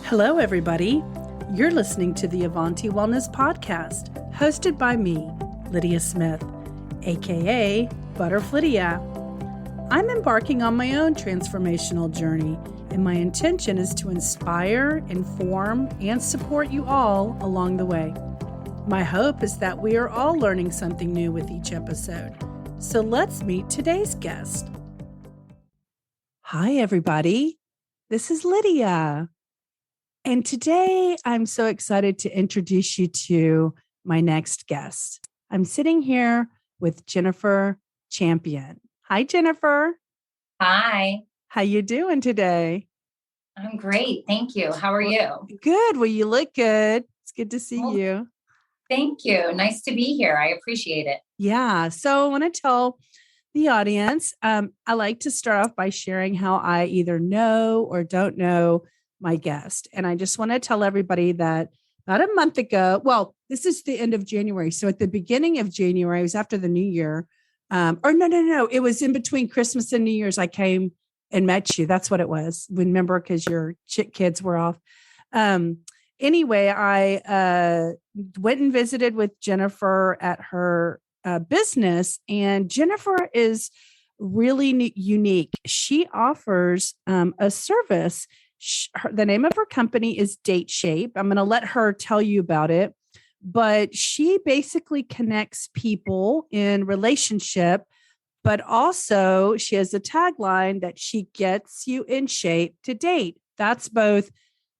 Hello, everybody. You're listening to the Avanti Wellness Podcast, hosted by me, Lydia Smith, aka Butterflydia. I'm embarking on my own transformational journey, and my intention is to inspire, inform, and support you all along the way. My hope is that we are all learning something new with each episode. So let's meet today's guest. Hi, everybody. This is Lydia. And today I'm so excited to introduce you to my next guest. I'm sitting here with Jennifer Champion. Hi, Jennifer. Hi. How you doing today? I'm great. Thank you. How are you? Good. Well, you look good. It's good to see you. Thank you. Nice to be here. I appreciate it. Yeah. So I want to tell the audience, I like to start off by sharing how I either know or don't know my guest. And I just want to tell everybody that about a month ago, well, this is the end of January. So at the beginning of January, it was after the new year. No. It was in between Christmas and New Year's. I came and met you. That's what it was. Remember, because your kids were off. Anyway, I went and visited with Jennifer at her business, and Jennifer is really unique. She offers a service. The name of her company is Dateshape. I'm going to let her tell you about it, but she basically connects people in relationship, but also she has a tagline that she gets you in shape to date. That's both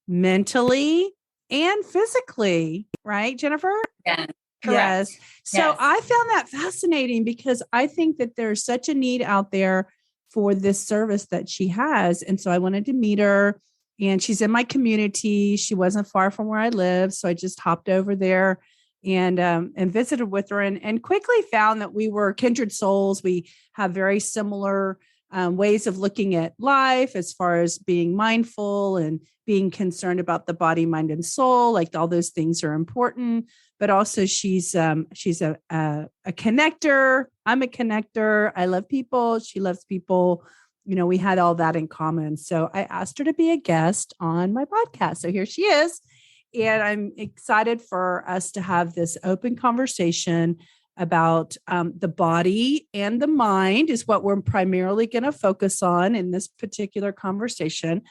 mentally and physically, right, Jennifer? Yeah, correct. Yes. So yes. I found that fascinating because I think that there's such a need out there for this service that she has. And so I wanted to meet her, and she's in my community. She wasn't far from where I live. So I just hopped over there and visited with her and quickly found that we were kindred souls. We have very similar ways of looking at life as far as being mindful and being concerned about the body, mind, and soul. Like all those things are important, but also she's a connector. I'm a connector. I love people. She loves people. You know, we had all that in common. So I asked her to be a guest on my podcast. So here she is. And I'm excited for us to have this open conversation about the body and the mind is what we're primarily going to focus on in this particular conversation.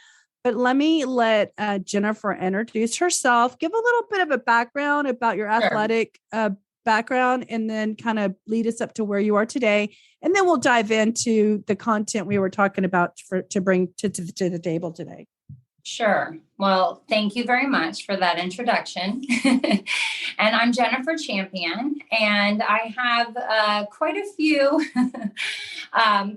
But let Jennifer introduce herself, give a little bit of a background about your athletic background, and then kind of lead us up to where you are today. And then we'll dive into the content we were talking about to bring to the table today. Sure. Well, thank you very much for that introduction. And I'm Jennifer Champion, and I have quite a few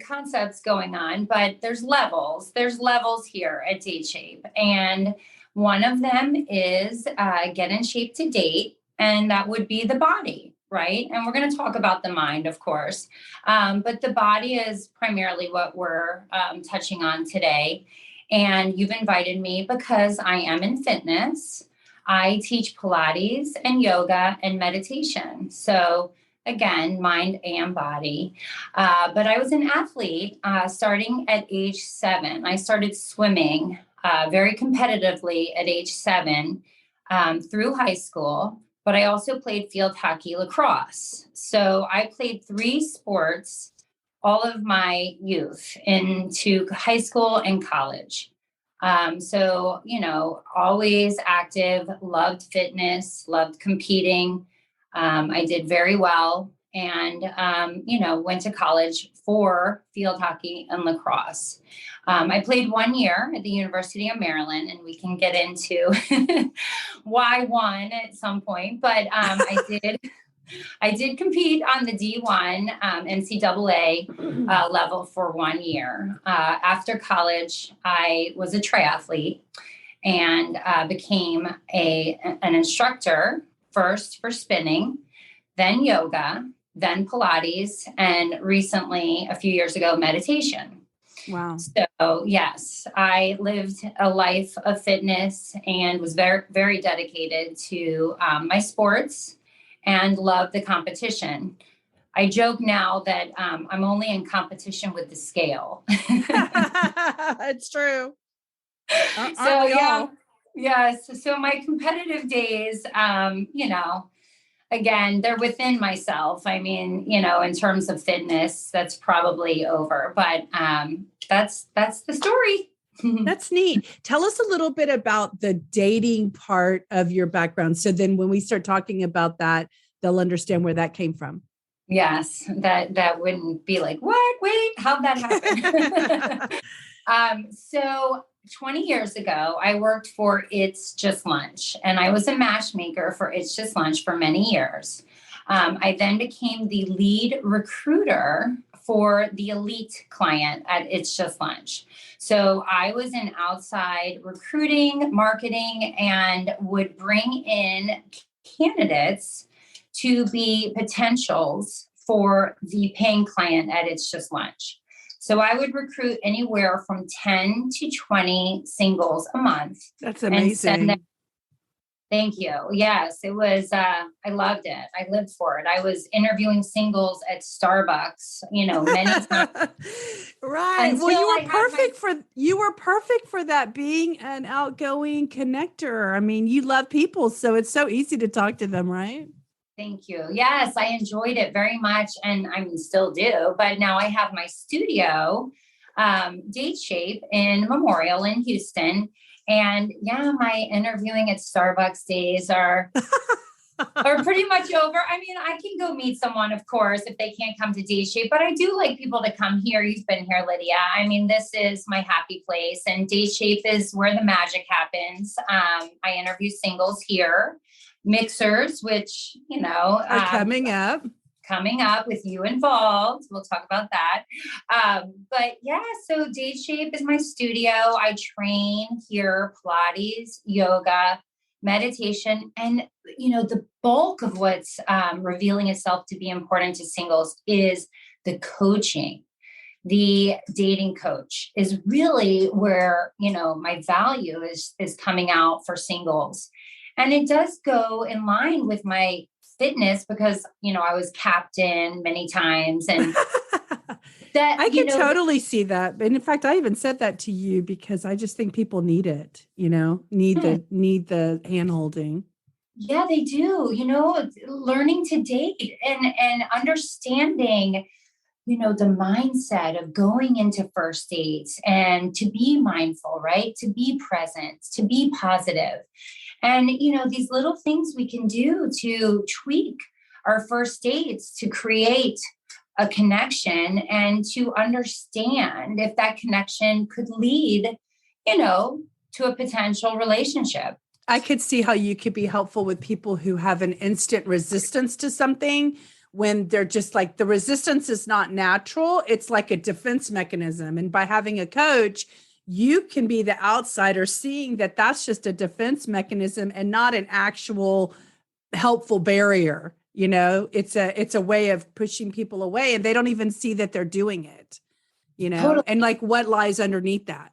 concepts going on, but there's levels. There's levels here at Dateshape. And one of them is get in shape to date, and that would be the body, right? And we're going to talk about the mind, of course. But the body is primarily what we're touching on today. And you've invited me because I am in fitness. I teach Pilates and yoga and meditation. So again, mind and body. But I was an athlete starting at age 7. I started swimming very competitively at age 7 through high school. But I also played field hockey, lacrosse. So I played 3 sports all of my youth into high school and college. So, you know, always active, loved fitness, loved competing. I did very well and, went to college for field hockey and lacrosse. I played 1 year at the University of Maryland, and we can get into why one at some point, but I did compete on the D1 NCAA level for 1 year. After college, I was a triathlete and became an instructor, first for spinning, then yoga, then Pilates, and recently, a few years ago, meditation. Wow. So yes, I lived a life of fitness and was very, very dedicated to my sports and love the competition. I joke now that I'm only in competition with the scale. It's true. So yeah, Yes. So my competitive days, again, they're within myself. I mean, in terms of fitness, that's probably over, but that's the story. That's neat. Tell us a little bit about the dating part of your background. So then when we start talking about that, they'll understand where that came from. Yes, that wouldn't be like, what? Wait, how'd that happen? So 20 years ago, I worked for It's Just Lunch, and I was a matchmaker for It's Just Lunch for many years. I then became the lead recruiter for the elite client at It's Just Lunch. So I was in outside recruiting, marketing, and would bring in candidates to be potentials for the paying client at It's Just Lunch. So I would recruit anywhere from 10 to 20 singles a month. That's amazing. Thank you. Yes, it was, I loved it. I lived for it. I was interviewing singles at Starbucks, many times. Right. Well, you were perfect for that, being an outgoing connector. I mean, you love people, so it's so easy to talk to them, right? Thank you. Yes, I enjoyed it very much. And I mean, still do, but now I have my studio, Dateshape in Memorial in Houston. And yeah, my interviewing at Starbucks days are pretty much over. I mean, I can go meet someone, of course, if they can't come to Dateshape, but I do like people to come here. You've been here, Lydia. I mean, this is my happy place, and Dateshape is where the magic happens. I interview singles here. Mixers, which, are coming up with you involved. We'll talk about that. But yeah, so Dateshape is my studio. I train here, Pilates, yoga, meditation. And, the bulk of what's revealing itself to be important to singles is the coaching. The dating coach is really where, my value is coming out for singles. And it does go in line with my fitness because, I was captain many times, and that I can totally see that. And in fact, I even said that to you because I just think people need it, need the hand holding. Yeah, they do, learning to date and understanding, the mindset of going into first dates and to be mindful, right? To be present, to be positive. And, these little things we can do to tweak our first dates to create a connection and to understand if that connection could lead, to a potential relationship. I could see how you could be helpful with people who have an instant resistance to something when they're just like, the resistance is not natural. It's like a defense mechanism. And by having a coach, you can be the outsider seeing that that's just a defense mechanism and not an actual helpful barrier. It's a way of pushing people away, and they don't even see that they're doing it, totally. And like what lies underneath that.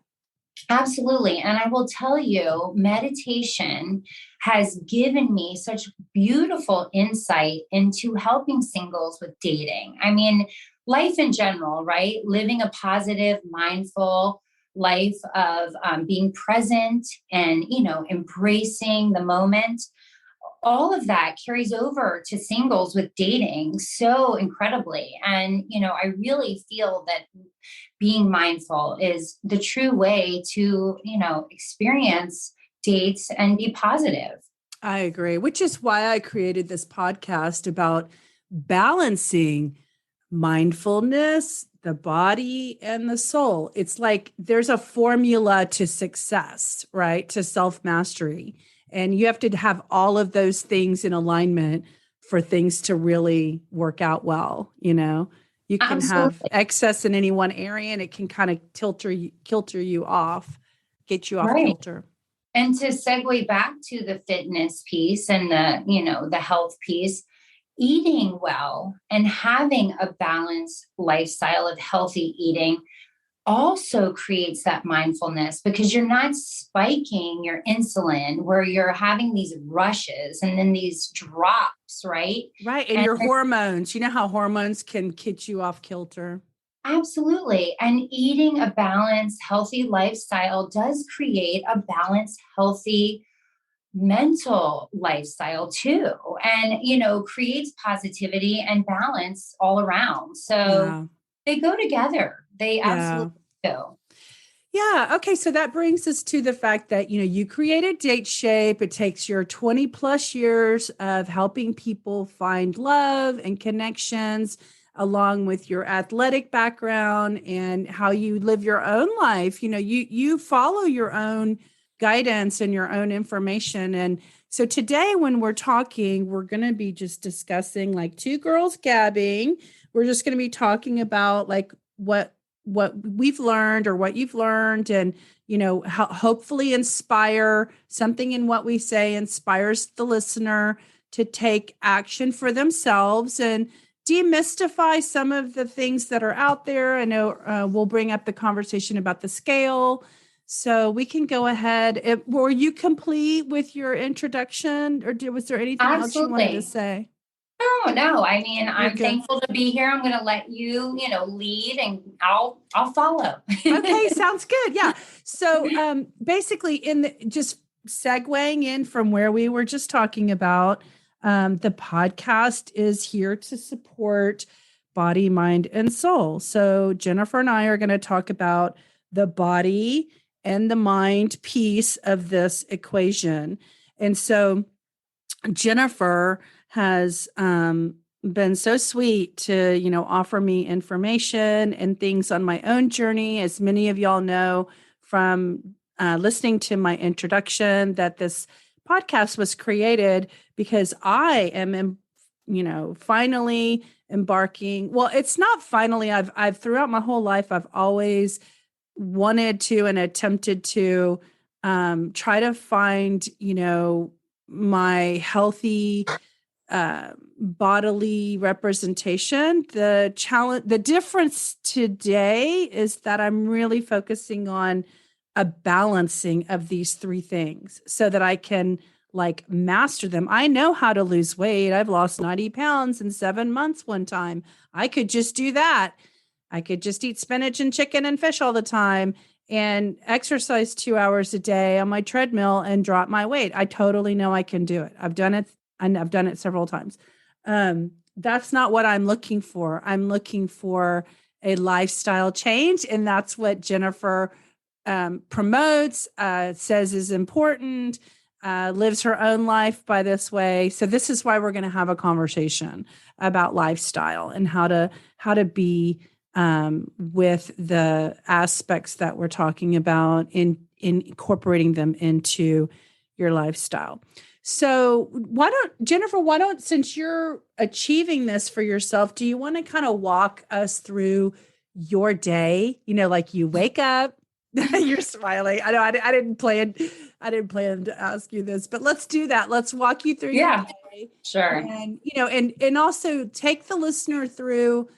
Absolutely. And I will tell you, meditation has given me such beautiful insight into helping singles with dating. I mean, life in general, right? Living a positive, mindful life of being present and, embracing the moment. All of that carries over to singles with dating so incredibly. And, I really feel that being mindful is the true way to, experience dates and be positive. I agree, which is why I created this podcast about balancing mindfulness, the body, and the soul. It's like there's a formula to success, right? To self-mastery. And you have to have all of those things in alignment for things to really work out well. You can Absolutely. Have excess in any one area, and it can kind of kilter you off, get you off kilter. And to segue back to the fitness piece and the health piece, eating well and having a balanced lifestyle of healthy eating also creates that mindfulness, because you're not spiking your insulin where you're having these rushes and then these drops, right? Right. And your hormones, how hormones can get you off kilter. Absolutely. And eating a balanced, healthy lifestyle does create a balanced, healthy mental lifestyle too. And, creates positivity and balance all around. So Yeah. they go together. They Yeah. absolutely do. Yeah. Okay. So that brings us to the fact that, you created Dateshape. It takes your 20 plus years of helping people find love and connections, along with your athletic background and how you live your own life. You follow your own guidance and your own information. And so today, when we're talking, we're going to be just discussing like two girls gabbing. We're just going to be talking about like what we've learned or what you've learned, and hopefully inspire something in what we say inspires the listener to take action for themselves and demystify some of the things that are out there. I know we'll bring up the conversation about the scale, so we can go ahead. Were you complete with your introduction, or was there anything else you wanted to Absolutely. say? No. I mean, You're I'm good. thankful to be here. I'm going to let you, lead, and I'll follow. Okay, sounds good. Yeah. So basically just segueing in from where we were just talking about, the podcast is here to support body, mind, and soul. So Jennifer and I are going to talk about the body and the mind piece of this equation. And so Jennifer has been so sweet to, offer me information and things on my own journey. As many of y'all know from listening to my introduction, that this podcast was created because I am, finally embarking. Well, it's not finally. I've throughout my whole life, I've always wanted to and attempted to try to find, my healthy bodily representation. The difference today is that I'm really focusing on a balancing of these three things so that I can like master them. I know how to lose weight. I've lost 90 pounds in 7 months one time. I could just do that. I could just eat spinach and chicken and fish all the time and exercise 2 hours a day on my treadmill and drop my weight. I totally know I can do it. I've done it, and I've done it several times. That's not what I'm looking for. I'm looking for a lifestyle change, and that's what Jennifer promotes, says is important, lives her own life by this way. So this is why we're going to have a conversation about lifestyle and how to be with the aspects that we're talking about in incorporating them into your lifestyle. So Jennifer, since you're achieving this for yourself, do you want to kind of walk us through your day? Like you wake up, you're smiling. I know I didn't plan to ask you this, but let's do that. Let's walk you through your Yeah, day. sure. And, and also take the listener through,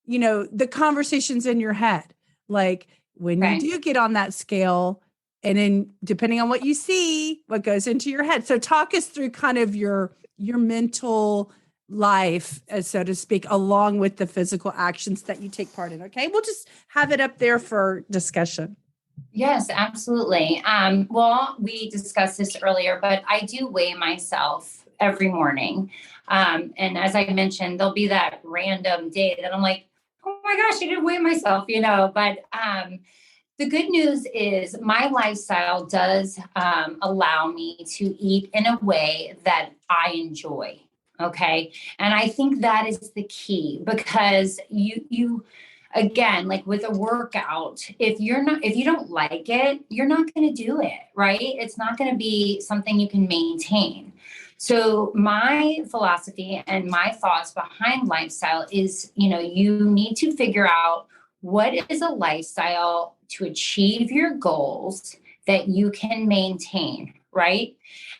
the conversations in your head. Like when you Okay. do get on that scale, and then depending on what you see, what goes into your head. So talk us through kind of your mental life, so to speak, along with the physical actions that you take part in. Okay. We'll just have it up there for discussion. Yes, absolutely. Well, we discussed this earlier, but I do weigh myself every morning. And as I mentioned, there'll be that random day that I'm like, oh my gosh, I didn't weigh myself, but the good news is my lifestyle does allow me to eat in a way that I enjoy. Okay. And I think that is the key, because you again, like with a workout, if you don't like it, you're not going to do it, right? It's not going to be something you can maintain. So my philosophy and my thoughts behind lifestyle is, you need to figure out what is a lifestyle to achieve your goals that you can maintain, right?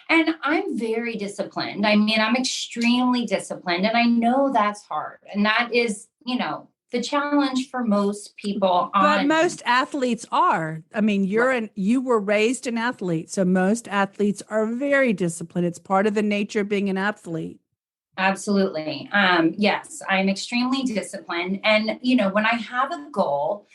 And I'm very disciplined. I mean, I'm extremely disciplined, and I know that's hard. And that is, the challenge for most people But most athletes are. I mean, you were raised an athlete. So most athletes are very disciplined. It's part of the nature of being an athlete. Absolutely. Yes, I'm extremely disciplined. And, when I have a goal,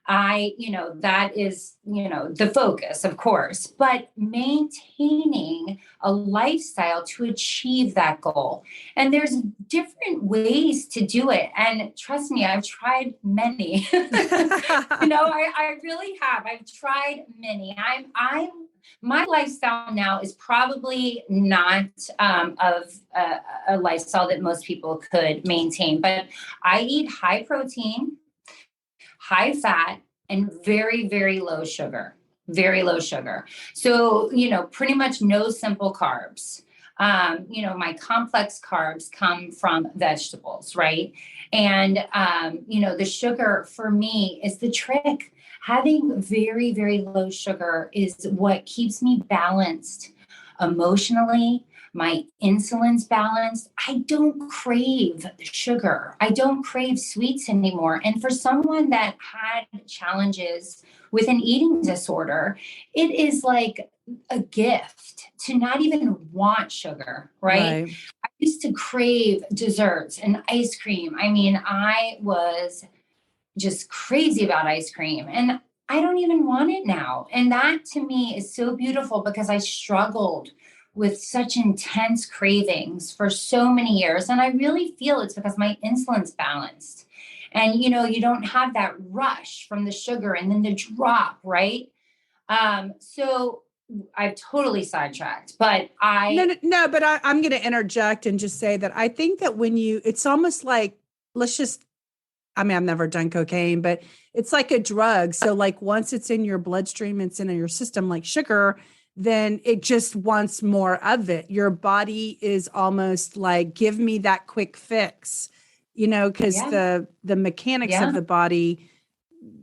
that is, the focus, of course, but maintaining a lifestyle to achieve that goal. And there's different ways to do it. And trust me, I've tried many. I really have. I've tried many. My lifestyle now is probably not of a lifestyle that most people could maintain, but I eat high protein, high fat, and very, very low sugar, very low sugar. So, pretty much no simple carbs. My complex carbs come from vegetables, right? And, the sugar for me is the trick. Having very, very low sugar is what keeps me balanced emotionally. My insulin's balanced. I don't crave sugar. I don't crave sweets anymore. And for someone that had challenges with an eating disorder, it is like a gift to not even want sugar, right? I used to crave desserts and ice cream. I mean, I was just crazy about ice cream, and I don't even want it now. And that to me is so beautiful because I struggled with such intense cravings for so many years. And I really feel it's because my insulin's balanced. And, you don't have that rush from the sugar and then the drop, right? So I've totally sidetracked, but no, but I'm going to interject and just say that I think that it's almost like, I've never done cocaine, but it's like a drug. So like once it's in your bloodstream, it's in your system like sugar, then it just wants more of it. Your body is almost like, give me that quick fix, because the mechanics of the body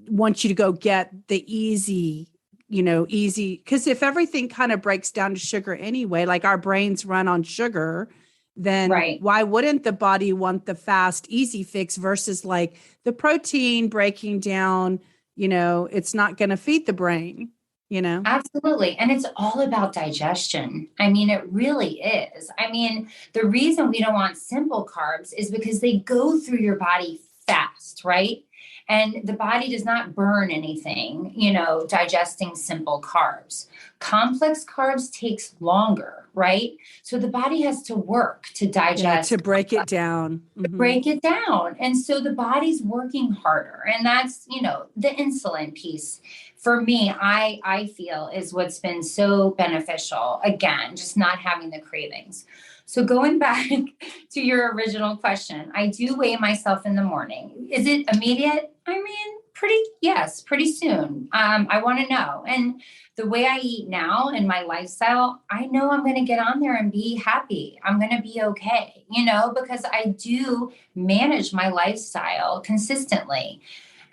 want you to go get the easy, because if everything kind of breaks down to sugar anyway, like our brains run on sugar, then why wouldn't the body want the fast, easy fix versus like the protein breaking down, it's not going to feed the brain, Absolutely. And it's all about digestion. I mean, it really is. I mean, the reason we don't want simple carbs is because they go through your body fast, right? And the body does not burn anything, digesting simple carbs. Complex carbs takes longer, right? So the body has to work to digest. To break it down. To break it down. And so the body's working harder. And that's, the insulin piece for me, I feel is what's been so beneficial. Again, just not having the cravings. So going back to your original question, I do weigh myself in the morning. Is it immediate? I mean, pretty soon. I want to know. And the way I eat now and my lifestyle, I know I'm going to get on there and be happy. I'm going to be okay, because I do manage my lifestyle consistently.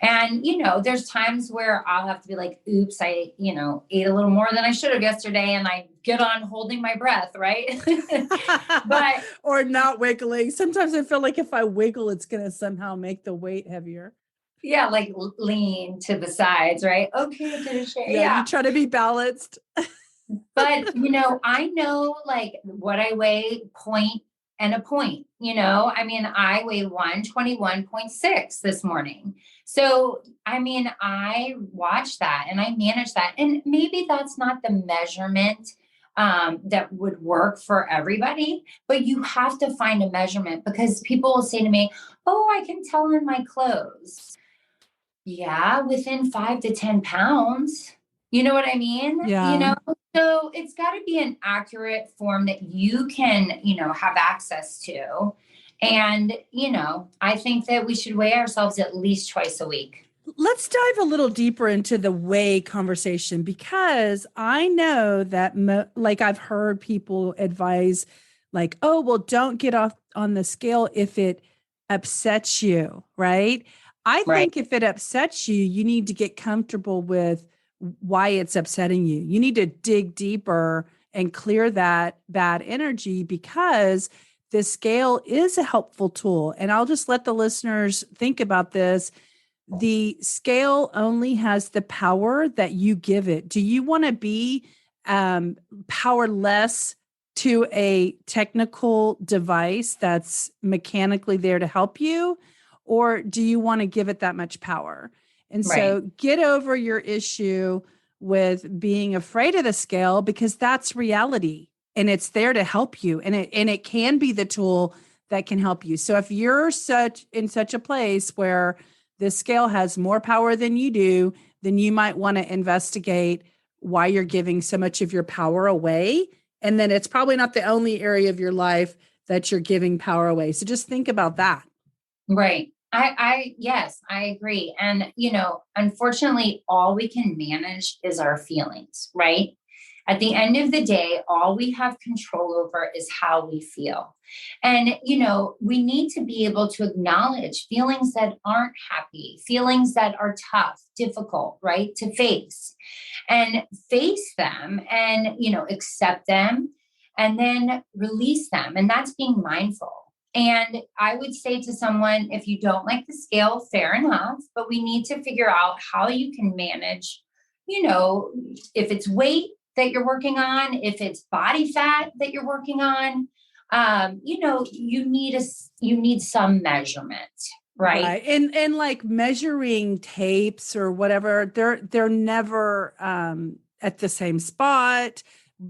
And, there's times where I'll have to be like, oops, I, ate a little more than I should have yesterday. And I get on holding my breath, right? But or not wiggling. Sometimes I feel like if I wiggle, it's going to somehow make the weight heavier. Yeah, like lean to the sides, right? Okay, Dateshape. Yeah, you try to be balanced. But, I know like what I weigh, point and a point, I mean, I weigh 121.6 this morning. So, I mean, I watch that and I manage that. And maybe that's not the measurement that would work for everybody, but you have to find a measurement because people will say to me, oh, I can tell in my clothes. Yeah, within 5 to 10 pounds. You know what I mean? Yeah. So it's got to be an accurate form that you can, have access to. And, I think that we should weigh ourselves at least twice a week. Let's dive a little deeper into the weigh conversation because I know that like I've heard people advise like, oh, well, don't get off on the scale if it upsets you, right? I think if it upsets you, you need to get comfortable with why it's upsetting you. You need to dig deeper and clear that bad energy because the scale is a helpful tool. And I'll just let the listeners think about this. The scale only has the power that you give it. Do you want to be powerless to a technical device that's mechanically there to help you? Or do you want to give it that much power? And Right. so get over your issue with being afraid of the scale, because that's reality and it's there to help you. And it can be the tool that can help you. So if you're in such a place where the scale has more power than you do, then you might want to investigate why you're giving so much of your power away. And then it's probably not the only area of your life that you're giving power away. So just think about that. Right. Yes, I agree. And, unfortunately, all we can manage is our feelings, right? At the end of the day, all we have control over is how we feel. And, we need to be able to acknowledge feelings that aren't happy, feelings that are tough, difficult, right? To face them and, accept them and then release them. And that's being mindful. And I would say to someone, if you don't like the scale, fair enough, but we need to figure out how you can manage, if it's weight that you're working on, if it's body fat that you're working on, you need some measurement, right? And like measuring tapes or whatever, they're never at the same spot.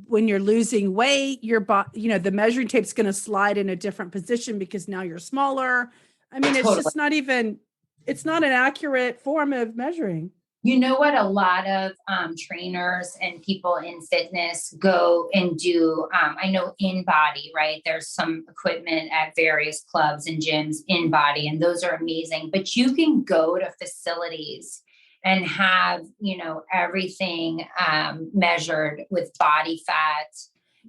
When you're losing weight, the measuring tape's going to slide in a different position because now you're smaller. I mean, Totally. it's just it's not an accurate form of measuring. You know what? A lot of trainers and people in fitness go and do, I know in body, right? There's some equipment at various clubs and gyms in body, and those are amazing. But you can go to facilities and have, everything measured with body fat.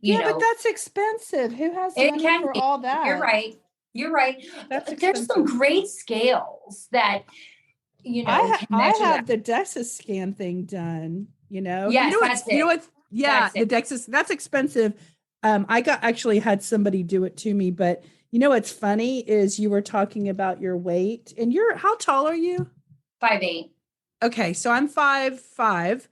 But that's expensive. Who has money for all that? You're right. There's some great scales that, I have the DEXA scan thing done, Yes, the DEXA, that's expensive. I actually had somebody do it to me, but what's funny is you were talking about your weight, and how tall are you? 5'8". Okay. So I'm 5'5",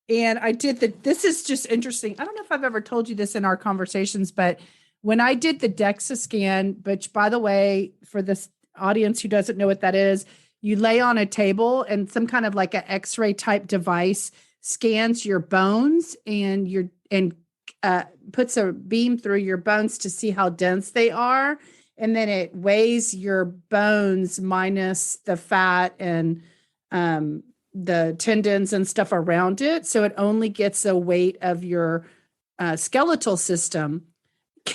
and I did this is just interesting. I don't know if I've ever told you this in our conversations, but when I did the DEXA scan, which by the way, for this audience who doesn't know what that is, you lay on a table and some kind of like an X-ray type device scans your bones and puts a beam through your bones to see how dense they are. And then it weighs your bones minus the fat and the tendons and stuff around it. So it only gets a weight of your skeletal system.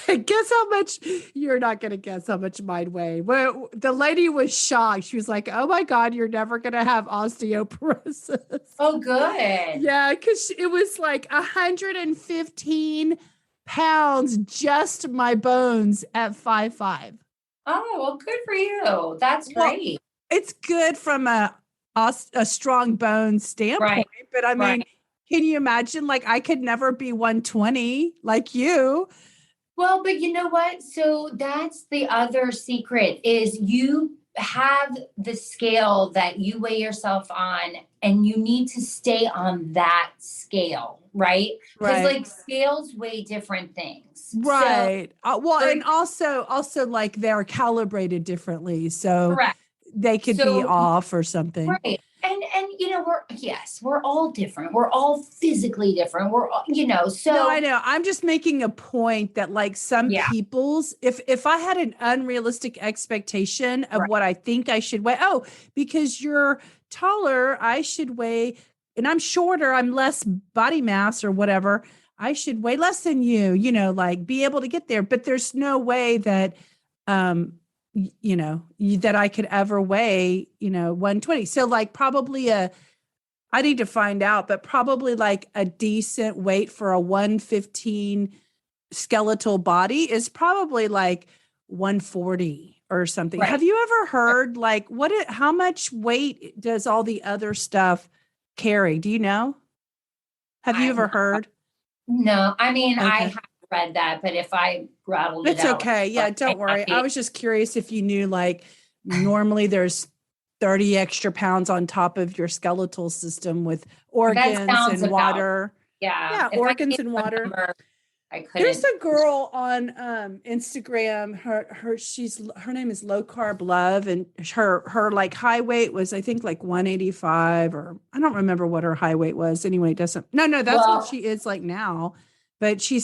Guess how much? You're not going to guess how much mine weigh. Well, the lady was shocked. She was like, "Oh my God, you're never going to have osteoporosis." Oh, good. Yeah, because it was like 115 pounds, just my bones at 5'5". Oh, well, good for you. That's great. It's good from a strong bone standpoint, right. But I mean, can you imagine? Like, I could never be 120 like you. Well, but you know what? So that's the other secret is you have the scale that you weigh yourself on, and you need to stay on that scale, right? Because like scales weigh different things. Right. So, and also like they're calibrated differly. So correct. They could be off or something. Right. And we're all different. We're all physically different. We're all, so. No, I know. I'm just making a point that like some people's, if I had an unrealistic expectation of what I think I should weigh, because you're taller, I should weigh, and I'm shorter, I'm less body mass or whatever, I should weigh less than you, like be able to get there. But there's no way that, that I could ever weigh, 120. So like probably I need to find out, but probably like a decent weight for a 115 skeletal body is probably like 140 or something. Right. Have you ever heard like how much weight does all the other stuff carry? Do you know? Have you ever heard? No, I mean, okay. I have read that, but if I rattled it out. It's okay. Yeah, don't worry. I was just curious if you knew, like, normally there's 30 extra pounds on top of your skeletal system with organs and water. Yeah, organs and water. I There's couldn't. a girl on Instagram. Her name is Low Carb Love, and her like high weight was, I think, like 185, or I don't remember what her high weight was. Anyway, it doesn't. No, that's what Well, she is like now. But she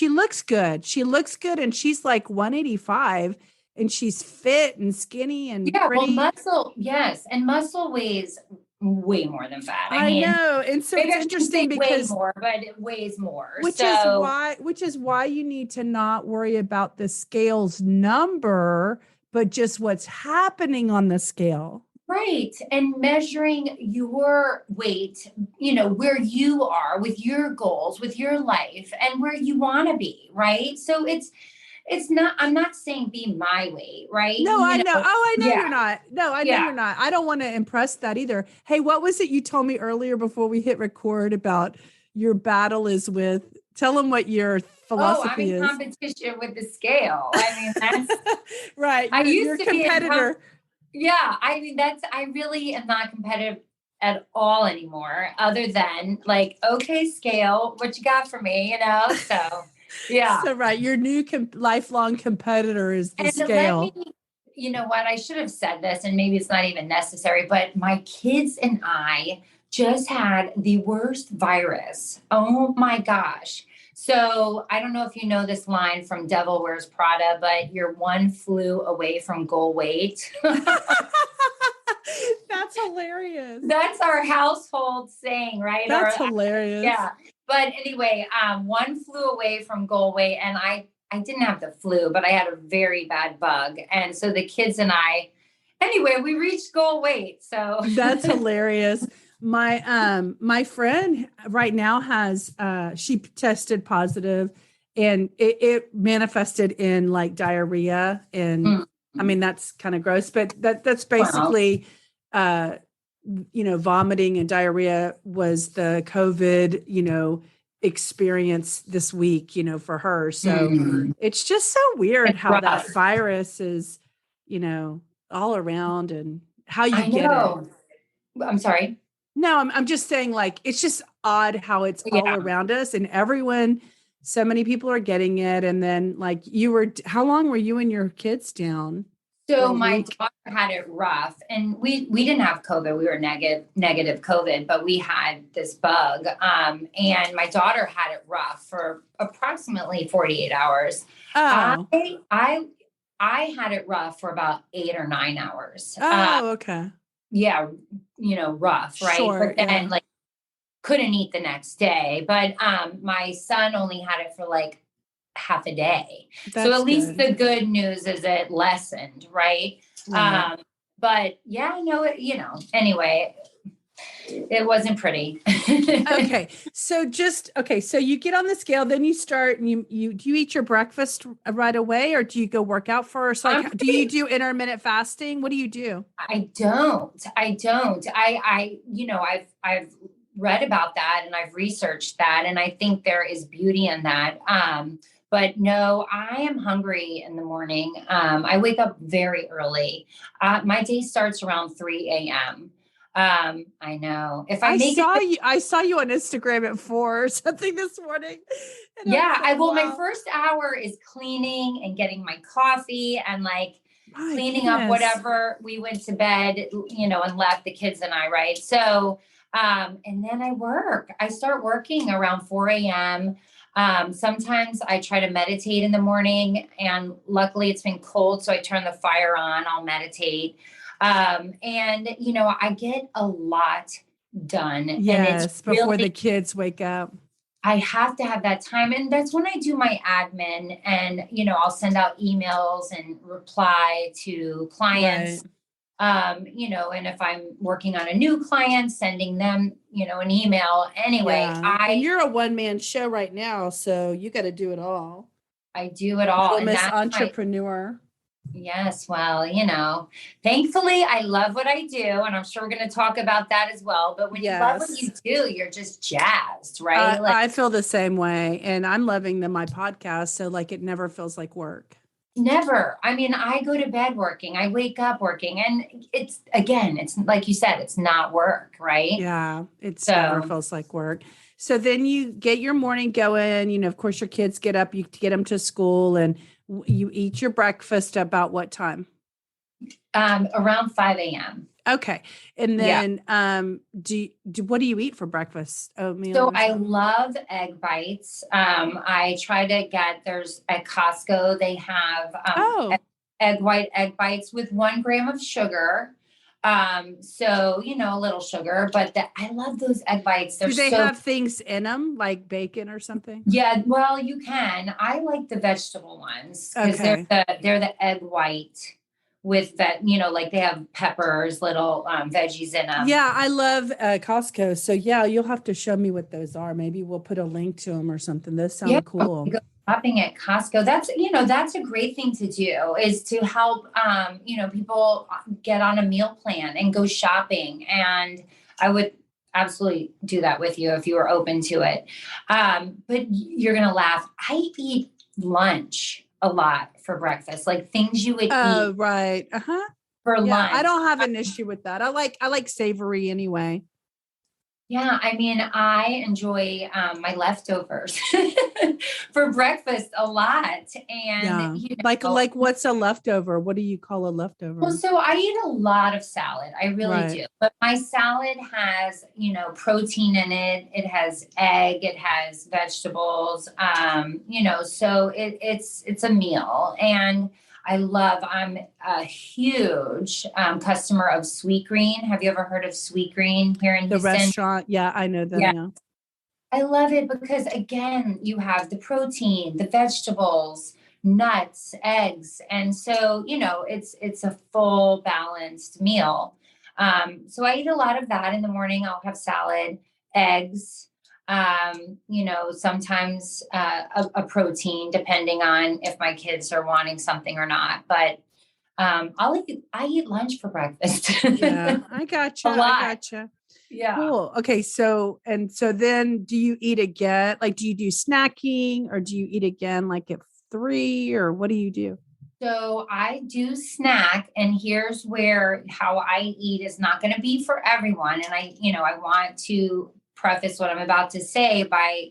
looks good. She looks good, and she's like 185, and she's fit and skinny and yeah, well, pretty. muscle, yes. And muscle weighs way more than fat. I I mean, know, and so maybe it's I shouldn't say interesting way because more, but it weighs more. which is So, why you need to not worry about the scale's number, but just what's happening on the scale. right. And measuring your weight, where you are with your goals, with your life and where you want to be. Right. So it's not, I'm not saying be my weight, right? No, I know. Oh, I know you're Yeah. not. No, I know Yeah. you're not. I don't want to impress that either. Hey, what was it you told me earlier before we hit record about your battle is with? Tell them what your Oh, I'm philosophy in is. competition with the scale. I mean, that's, Right. I You're used a to be competitor. yeah. I mean, I really am not competitive at all anymore, other than like, okay, scale, what you got for me, So, yeah. So, right. Your new lifelong competitor is the And let me, scale. you know what, I should have said this, and maybe it's not even necessary, but my kids and I just had the worst virus. Oh my gosh. So I don't know if you know this line from Devil Wears Prada, but you're one flu away from goal weight. That's hilarious. That's our household saying, right? That's Or hilarious. yeah. But anyway, one flew away from goal weight, and I didn't have the flu, but I had a very bad bug. And so the kids and anyway, we reached goal weight. So That's hilarious. My friend right now has she tested positive, and it manifested in like diarrhea, and I mean that's kind of gross, but that's wow. basically vomiting and diarrhea was the COVID, experience this week, for her. So it's just so weird It's how that rough. virus is, all around and how you I get it. know. I'm sorry. No, I'm just saying, like, it's just odd how it's all Yeah. around us and everyone, so many people are getting it. And then, like, how long were you and your kids down? For So a my week? daughter had it rough, and we didn't have COVID. We were negative COVID, but we had this bug. And my daughter had it rough for approximately 48 hours. Oh, I had it rough for about 8 or 9 hours. okay. Yeah, rough, right? Sure. But then Yeah. like couldn't eat the next day. But my son only had it for like half a day. So That's at least good. the good news is it lessened, right? Right. But yeah, no, anyway, it wasn't pretty. Okay. So you get on the scale, then you start and you do you eat your breakfast right away, or do you go work out first? I'm Like, do you pretty, do intermittent fasting? What do you do? I don't. I've read about that and I've researched that, and I think there is beauty in that. But no, I am hungry in the morning. I wake up very early. My day starts around 3 a.m. I know. If I make it, I saw you on Instagram at 4 or something this morning. And I was yeah, like, my wow, first hour is cleaning and getting my coffee and like my cleaning up goodness. whatever we went to bed, and left the kids and I, right? So, and then I start working around 4 a.m. Sometimes I try to meditate in the morning, and luckily it's been cold. So I turn the fire on, I'll meditate. And, I get a lot done, and it's Yes, before the really, kids wake up. I have to have that time. And that's when I do my admin, and, I'll send out emails and reply to Right. clients, and if I'm working on a new client, sending them, an email. Anyway, Yeah. And you're a one-man show right now, so you got to do it all. I do it all. Little And Miss that's Entrepreneur. yes. Well, thankfully I love what I do. And I'm sure we're going to talk about that as well. But when you love what Yes. you do, you're just jazzed, right? Like, I feel the same way, and I'm loving my podcast. So like, it never feels like work. never. I mean, I go to bed working, I wake up working, and it's like you said, it's not work, right? Yeah, it's never So, feels like work. So then you get your morning going, of course your kids get up, you get them to school and you eat your breakfast about what time? Around 5 a.m. Okay. And Yeah. then what do you eat for breakfast? Oatmeal So or I something? love egg bites. I try to there's at Costco, they have Oh, egg bites with 1 gram of sugar. So, a little sugar, but I love those egg bites. They're do they so, have things in them like bacon or something? yeah, well, you can. I like the vegetable ones because Okay. they're the egg white with that, like they have peppers, little veggies in them. Yeah, I love Costco. So yeah, you'll have to show me what those are. Maybe we'll put a link to them or something. Those Yeah, sound you cool. go shopping at Costco. That's a great thing to do is to help, people get on a meal plan and go shopping. And I would absolutely do that with you if you were open to it. But you're going to laugh. I eat lunch a lot for breakfast, like things you would Oh, eat right. Uh-huh. for Yeah, I lunch. don't have an issue with that. I like savory anyway. Yeah, I mean, I enjoy my leftovers for breakfast a lot. And, Yeah. Like what's a leftover? What do you call a well, leftover? so I eat a lot of salad. I really Right. do. But my salad has, protein in it. It has egg. It has vegetables. So it's a meal. And I'm a huge customer of Sweet Green. Have you ever heard of Sweet Green here in The Houston? restaurant. Yeah, I know them. Yeah. Yeah. I love it because again, you have the protein, the vegetables, nuts, eggs, and so it's a full balanced meal. So I eat a lot of that in the morning. I'll have salad, eggs, sometimes a protein depending on if my kids are wanting something or not. But I eat lunch for breakfast Yeah. I gotcha. a I lot. gotcha. Yeah. Cool. Okay. So then do you eat again? Like, do you do snacking or do you eat again like at 3 or what do you do? So I do snack, and here's where how I eat is not going to be for everyone. And I want to preface what I'm about to say by,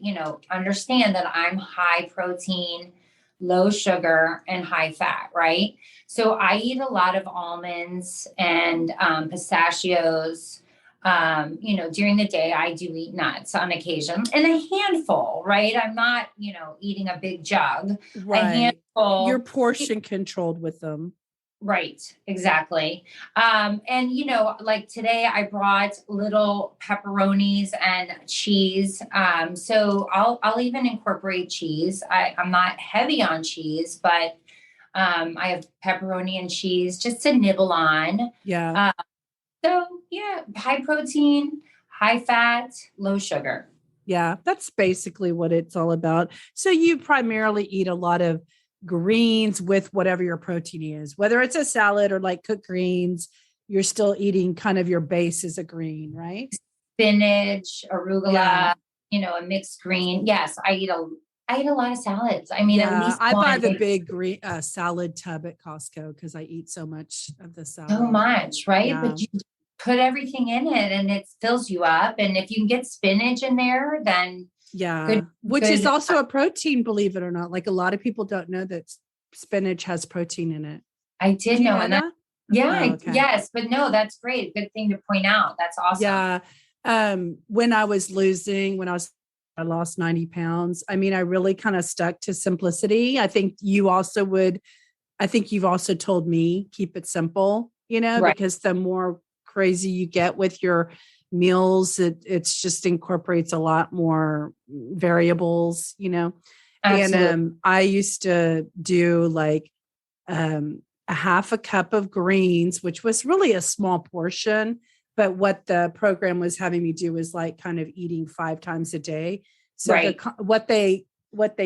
understand that I'm high protein, low sugar, and high fat, right? So I eat a lot of almonds and pistachios. During the day, I do eat nuts on occasion and a handful, right? I'm not, eating a big jug, a Right. Your handful. portion controlled with them. Right, exactly. And like today I brought little pepperonis and cheese. So I'll even incorporate cheese. I'm not heavy on cheese, but I have pepperoni and cheese just to nibble on. Yeah. Uh, so yeah, high protein, high fat, low sugar. Yeah, that's basically what it's all about. So you primarily eat a lot of greens with whatever your protein is, whether it's a salad or like cooked greens, you're still eating kind of your base is a green, right? Spinach, Yeah. arugula, a mixed green. Yes, I eat a lot of salads. I mean, at Yeah. least I buy one. the big green salad tub at Costco because I eat so much of the So salad. much, right? Yeah. But you put everything in it and it fills you up. And if you can get spinach in there, then good, Yeah. Which is good. also a protein, believe it or not. Like a lot of people don't know that spinach has protein in it. I Did did you know. know And that, that? yeah, Oh, okay. yes, but no, that's great. Good thing to point out. That's awesome. Yeah. When I lost 90 pounds. I mean, I really kind of stuck to simplicity. I think you've also told me keep it simple, Right. because the more crazy you get with your meals, it's just incorporates a lot more variables. And Absolutely. I used to do like a half a cup of greens, which was really a small portion. But what the program was having me do was like kind of eating 5 times a day. So Right. what they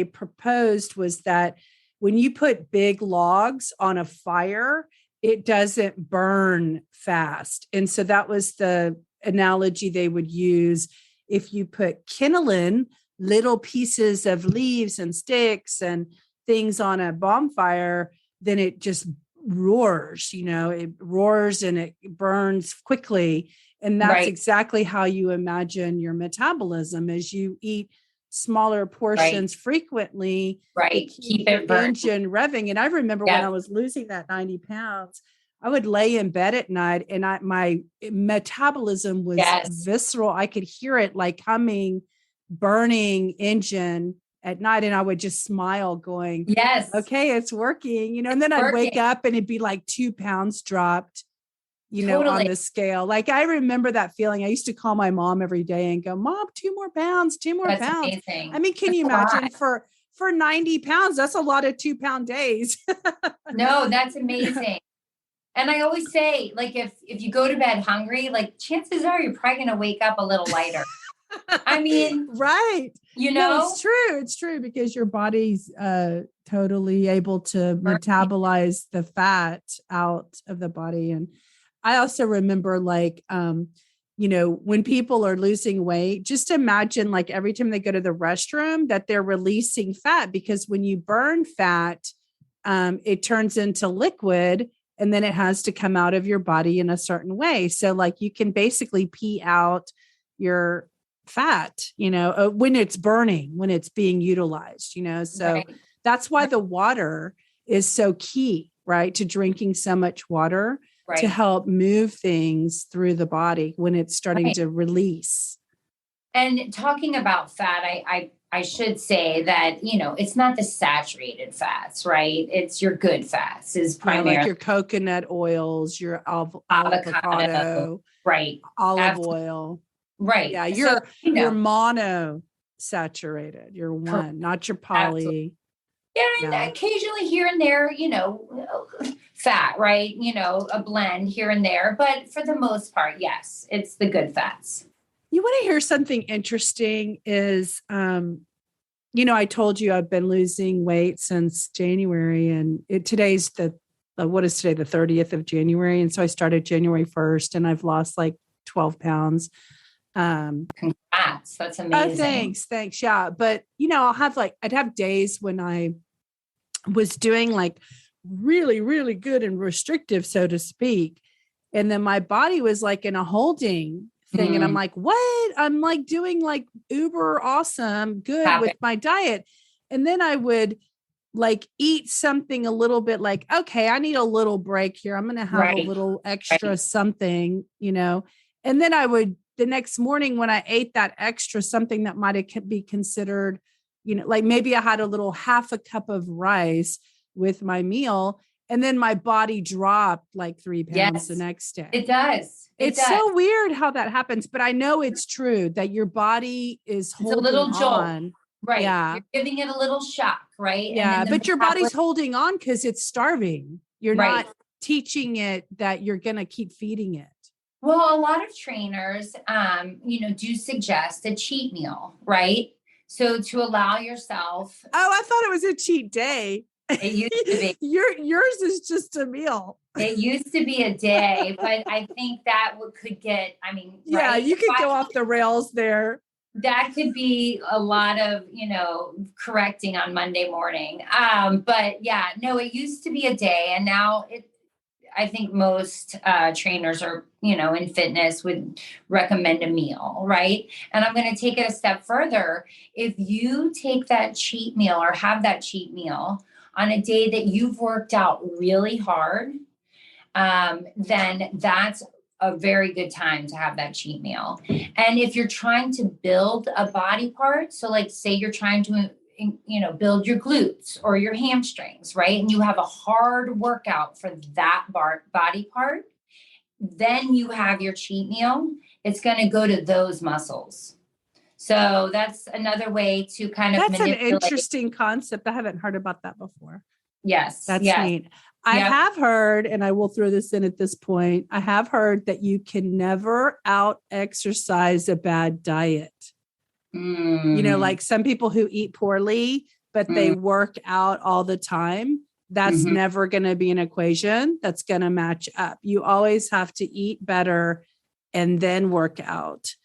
proposed was that when you put big logs on a fire, it doesn't burn fast. And so that was the analogy they would use. If you put kindling, little pieces of leaves and sticks and things on a bonfire, then it just roars, it roars and it burns quickly. And that's Right. exactly how you imagine your metabolism as you eat smaller portions frequently. Right. Keep it your burning. engine revving. And I remember when I was losing that 90 pounds, I would lay in bed at night and my metabolism was visceral. I could hear it like humming, burning engine at night. And I would just smile going, yes, okay, it's working, you know, and then I'd wake up and it'd be like 2 pounds dropped, you know, on the scale. Like I remember that feeling. I used to call my mom every day and go, Mom, 2 more pounds, 2 more That's pounds. amazing. I mean, can you imagine for 90 pounds? That's a lot of 2-pound days. No, that's amazing. And I always say, like, if you go to bed hungry, like chances are you're probably going to wake up a little lighter. I mean, right. You know, no, it's true. It's true because your body's totally able to metabolize the fat out of the body. And I also remember like, you know, when people are losing weight, just imagine like every time they go to the restroom that they're releasing fat, because when you burn fat, it turns into liquid and then it has to come out of your body in a certain way. So like you can basically pee out your fat, you know, when it's burning, when it's being utilized, you know, so that's why the water is so key, right? To drinking so much water to help move things through the body when it's starting to release. And talking about fat, I should say that, you know, it's not the saturated fats, right? It's your good fats is primarily like your coconut oils, your avocado, olive oil. Right. Yeah. You're mono saturated. You're one, not your poly. Yeah. And occasionally here and there, you know, fat, right? You know, a blend here and there. But for the most part, yes, it's the good fats. You want to hear something interesting is, you know, I told you I've been losing weight since January, and today's what is today? The 30th of January. And so I started January 1st and I've lost like 12 pounds. Congrats. That's amazing. Thanks. Yeah. But you know, I'd have days when I was doing like really, really good and restrictive, so to speak. And then my body was like in a holding thing. And I'm like, what? I'm like doing like uber awesome, good with my diet. And then I would like eat something a little bit like, okay, I need a little break here. I'm going to have a little extra something, you know, and then I would, the next morning when I ate that extra something that might be considered, you know, like maybe I had a little half a cup of rice with my meal, and then my body dropped like 3 pounds the next day. It does. It's so weird how that happens, but I know it's true that your body is holding a little jolt. On. Right. Yeah. You're giving it a little shock, right? Yeah. But your body's holding on because it's starving. You're not teaching it that you're going to keep feeding it. Well, a lot of trainers, you know, do suggest a cheat meal, right? So to allow yourself. Oh, I thought it was a cheat day. It used to be. Yours is just a meal. It used to be a day, but I think that could get, I mean. Yeah, you could go off the rails there. That could be a lot of, you know, correcting on Monday morning. But yeah, no, it used to be a day. And now I think most trainers are, you know, in fitness would recommend a meal, right? And I'm going to take it a step further. If you take that cheat meal or have that cheat meal on a day that you've worked out really hard, then that's a very good time to have that cheat meal. And if you're trying to build a body part, so like say you're trying to, you know, build your glutes or your hamstrings, right? And you have a hard workout for that body part, then you have your cheat meal. It's going to go to those muscles. So that's another way to kind of manipulate. That's an interesting concept. I haven't heard about that before. Yes. That's neat. I have heard, and I will throw this in at this point, I have heard that you can never out exercise a bad diet. You know, like some people who eat poorly, but they work out all the time. That's never going to be an equation that's going to match up. You always have to eat better and then work out,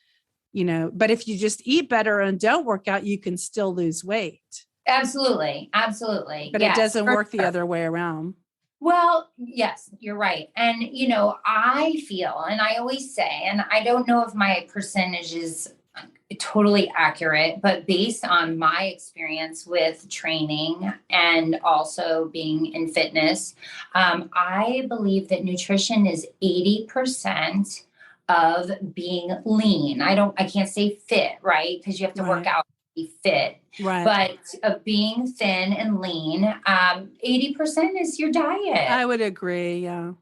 you know, but if you just eat better and don't work out, you can still lose weight. Absolutely. Absolutely. But it doesn't work the other way around. Well, yes, you're right. And, I feel, and I always say, and I don't know if my percentage is totally accurate, but based on my experience with training and also being in fitness, I believe that nutrition is 80% of being lean. I can't say fit, right? Because you have to work Right. out to be fit. Right. But of being thin and lean, 80% is your diet. I would agree. Yeah.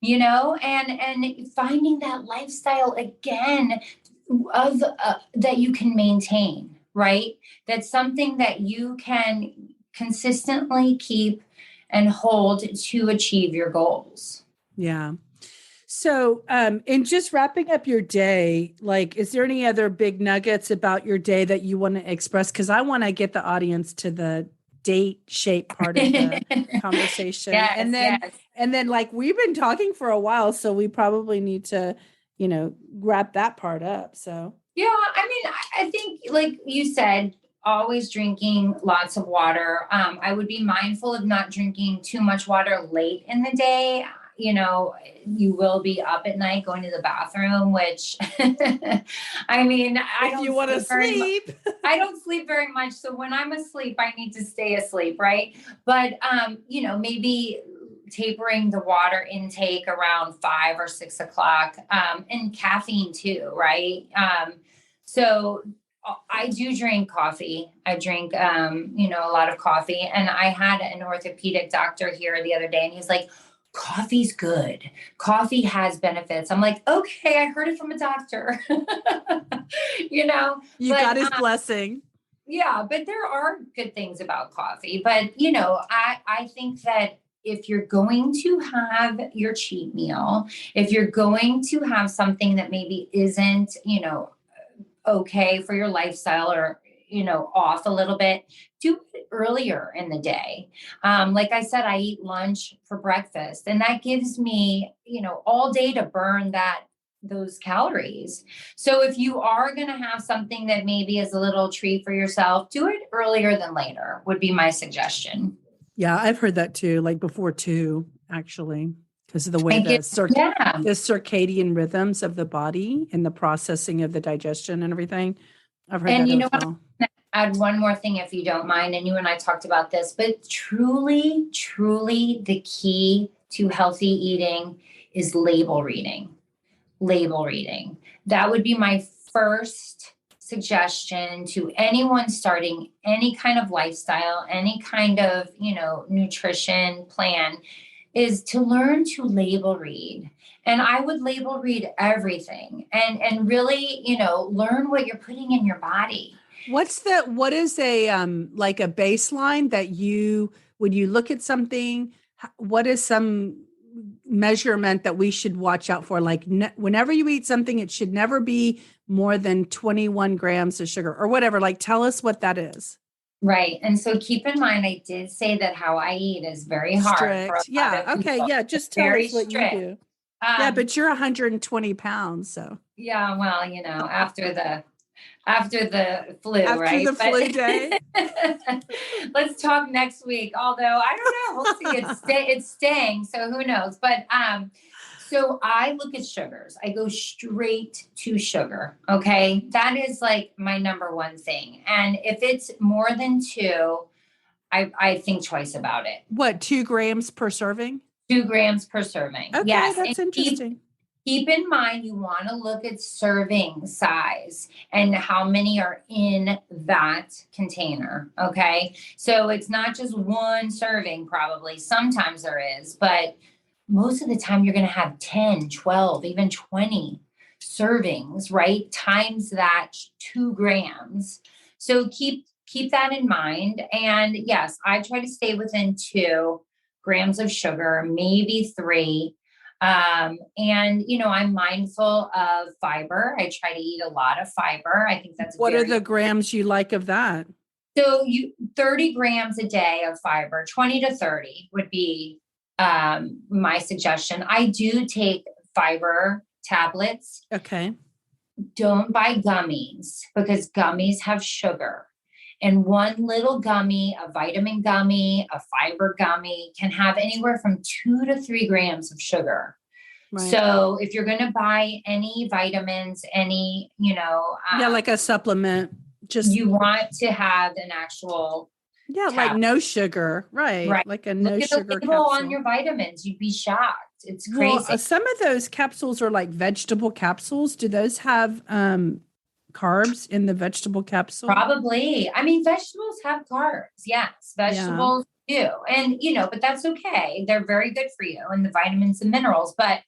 And finding that lifestyle again of that you can maintain, right? That's something that you can consistently keep and hold to achieve your goals. Yeah. So, in just wrapping up your day, like, is there any other big nuggets about your day that you want to express? Because I want to get the audience to the date shape part of the conversation. Yes, and then like we've been talking for a while, so we probably need to, wrap that part up. So yeah, I mean, I think like you said, always drinking lots of water. I would be mindful of not drinking too much water late in the day. You will be up at night going to the bathroom, which I mean, I if don't you want to sleep, I don't sleep very much. So when I'm asleep, I need to stay asleep, right? But maybe tapering the water intake around 5 or 6 o'clock, and caffeine too, right? So I do drink coffee. I drink, a lot of coffee. And I had an orthopedic doctor here the other day, and he's like, coffee's good. Coffee has benefits. I'm like, okay, I heard it from a doctor. you got his blessing. Yeah, but there are good things about coffee. But, I think that if you're going to have your cheat meal, if you're going to have something that maybe isn't, okay for your lifestyle or, off a little bit, do it earlier in the day. Like I said, I eat lunch for breakfast, and that gives me, all day to burn those calories. So if you are going to have something that maybe is a little treat for yourself, do it earlier than later would be my suggestion. Yeah, I've heard that too, like before too, actually, because of the way the circadian rhythms of the body and the processing of the digestion and everything. I've heard and that you know as well. Add one more thing if you don't mind. And you and I talked about this, but truly, truly the key to healthy eating is label reading. Label reading. That would be my first suggestion to anyone starting any kind of lifestyle, any kind of, nutrition plan, is to learn to label read. And I would label read everything and really, learn what you're putting in your body. What is a like a baseline that when you look at something, what is some measurement that we should watch out for? Like whenever you eat something, it should never be more than 21 grams of sugar or whatever. Like, tell us what that is. Right. And so keep in mind, I did say that how I eat is very hard. Strict. Yeah. Okay. Yeah. Just tell us what you do. Yeah. But you're 120 pounds. So yeah, well, after the flu, right? After the flu day. Let's talk next week. Although I don't know, we'll see. It's staying, so who knows? But so I look at sugars. I go straight to sugar. Okay, that is like my number one thing. And if it's more than 2, I think twice about it. What, 2 grams per serving? 2 grams per serving. Okay, yes, that's interesting. Keep in mind, you want to look at serving size and how many are in that container. Okay. So it's not just one serving, probably. Sometimes there is, but most of the time you're going to have 10, 12, even 20 servings, right? Times that 2 grams. So keep that in mind. And yes, I try to stay within 2 grams of sugar, maybe 3. And I'm mindful of fiber. I try to eat a lot of fiber. I think that's what are the grams you like of that? So 30 grams a day of fiber, 20 to 30 would be my suggestion. I do take fiber tablets. Okay. Don't buy gummies because gummies have sugar. And one little gummy, a vitamin gummy, a fiber gummy, can have anywhere from 2 to 3 grams of sugar. Right. So if you're going to buy any vitamins, any, like a supplement, you want to have an actual like no sugar, right? Like a no sugar capsule on your vitamins. You'd be shocked. It's crazy. Well, some of those capsules are like vegetable capsules. Do those have carbs in the vegetable capsule? Probably. I mean, vegetables have carbs. Yes, vegetables do. And, but that's okay. They're very good for you, and the vitamins and minerals, but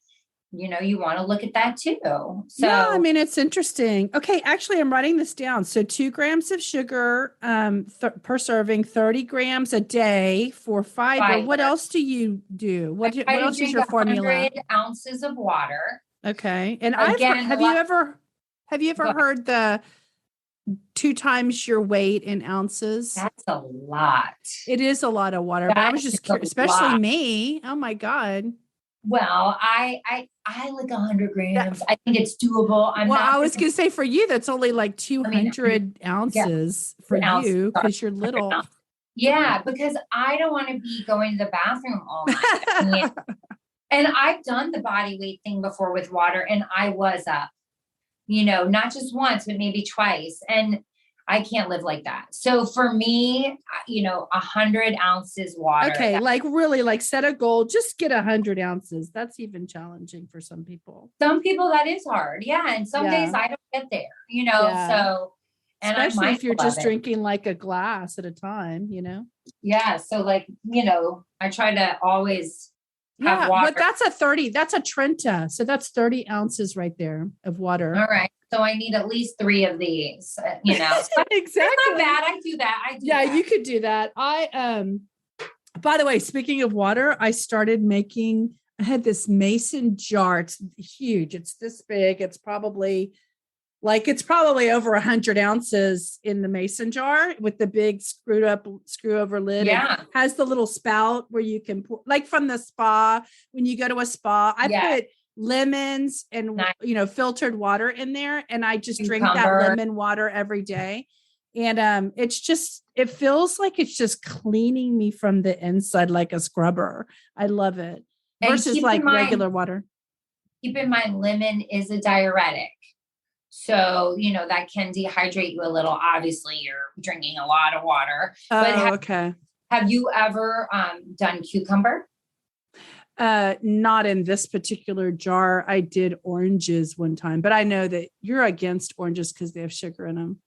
you want to look at that too. So yeah, I mean, it's interesting. Okay. Actually, I'm writing this down. So 2 grams of sugar per serving, 30 grams a day for fiber. What else do you do? What else is your formula? 100 ounces of water. Okay. And have you ever heard the 2 times your weight in ounces? That's a lot. It is a lot of water, but I was just curious, especially me. Oh my God. Well, I like 100 grams. I think it's doable. I was going to say for you, that's only like 200 ounces for you because you're little. Yeah, because I don't want to be going to the bathroom all night. And I've done the body weight thing before with water, and I was up, not just once, but maybe twice. And I can't live like that. So for me, 100 ounces water. Okay. Like really, like set a goal, just get 100 ounces. That's even challenging for some people. Some people that is hard. Yeah. And some days I don't get there, so. And especially if you're just drinking like a glass at a time, Yeah. So like, I try to always have water. But that's a Trenta. So that's 30 ounces right there of water. All right. So I need at least 3 of these, Exactly. It's not bad. I do that. You could do that. By the way, speaking of water, I had this mason jar. It's huge. It's this big. It's probably over 100 ounces in the mason jar with the big screw over lid. Yeah. It has the little spout where you can pour, like from the spa, when you go to a spa, I put lemons and, filtered water in there. And I just drink that lemon water every day. And it feels like it's just cleaning me from the inside like a scrubber. I love it. Versus like regular water. Keep in mind, lemon is a diuretic. So, that can dehydrate you a little. Obviously, you're drinking a lot of water. Have you ever done cucumber? Not in this particular jar. I did oranges one time, but I know that you're against oranges because they have sugar in them.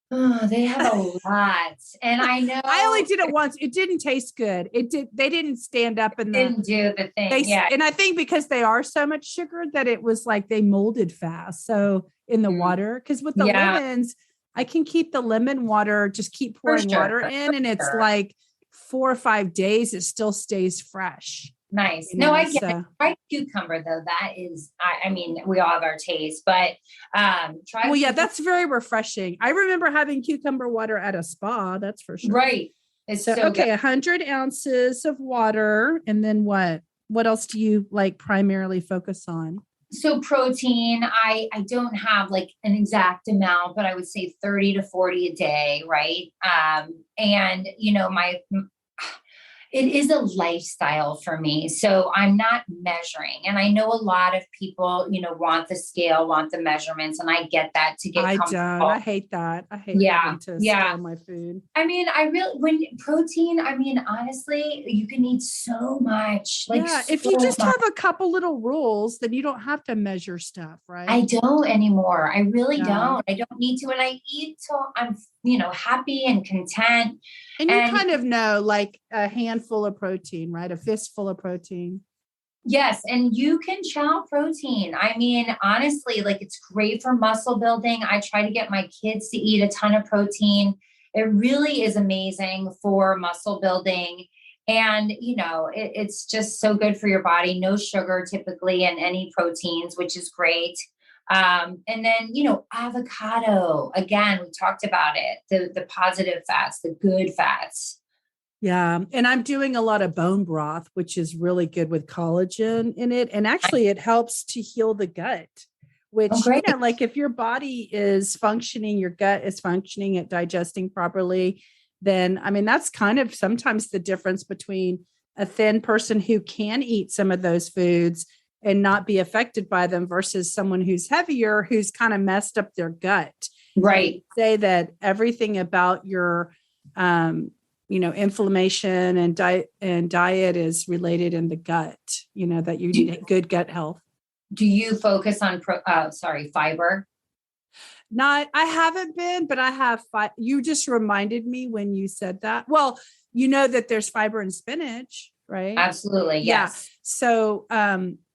Oh, they have a lot. And I know I only did it once. It didn't taste good. They didn't stand up and didn't do the thing. And I think because they are so much sugar that it was like they molded fast. So in the water, because with the lemons, I can keep the lemon water, just keep pouring water in, and it's like 4 or 5 days. It still stays fresh. Nice. I get it. Try cucumber though. That is, I mean, we all have our taste, but try. Well, that's very refreshing. I remember having cucumber water at a spa. That's for sure. Right. It's so okay. 100 ounces of water. And then what else do you like primarily focus on? So protein, I don't have like an exact amount, but I would say 30 to 40 a day. Right. And it is a lifestyle for me. So I'm not measuring. And I know a lot of people, want the scale, want the measurements. And I get that to get comfortable. I hate that. I hate having to scale my food. I mean, honestly, you can eat so much. If you just have a couple little rules, then you don't have to measure stuff, right? I don't anymore. I really don't. I don't need to. And I eat till I'm, happy and content. And you kind of know like a handful of protein, right? A fistful of protein. Yes. And you can chow protein. I mean, honestly, like it's great for muscle building. I try to get my kids to eat a ton of protein. It really is amazing for muscle building. And, it's just so good for your body. No sugar typically in any proteins, which is great. And then, avocado, again, we talked about it, the positive fats, the good fats. Yeah. And I'm doing a lot of bone broth, which is really good with collagen in it. And actually it helps to heal the gut, Oh, which, great. like if your body is functioning, your gut is functioning at digesting properly, then, I mean, that's kind of sometimes the difference between a thin person who can eat some of those foods and not be affected by them versus someone who's heavier, who's kind of messed up their gut. Right. Say that everything about your, inflammation and diet is related in the gut, that you need good gut health. Do you focus on fiber? Not, I haven't been, but I have. You just reminded me when you said that. Well, you know that there's fiber in spinach, right? Absolutely. Yeah. Yes. So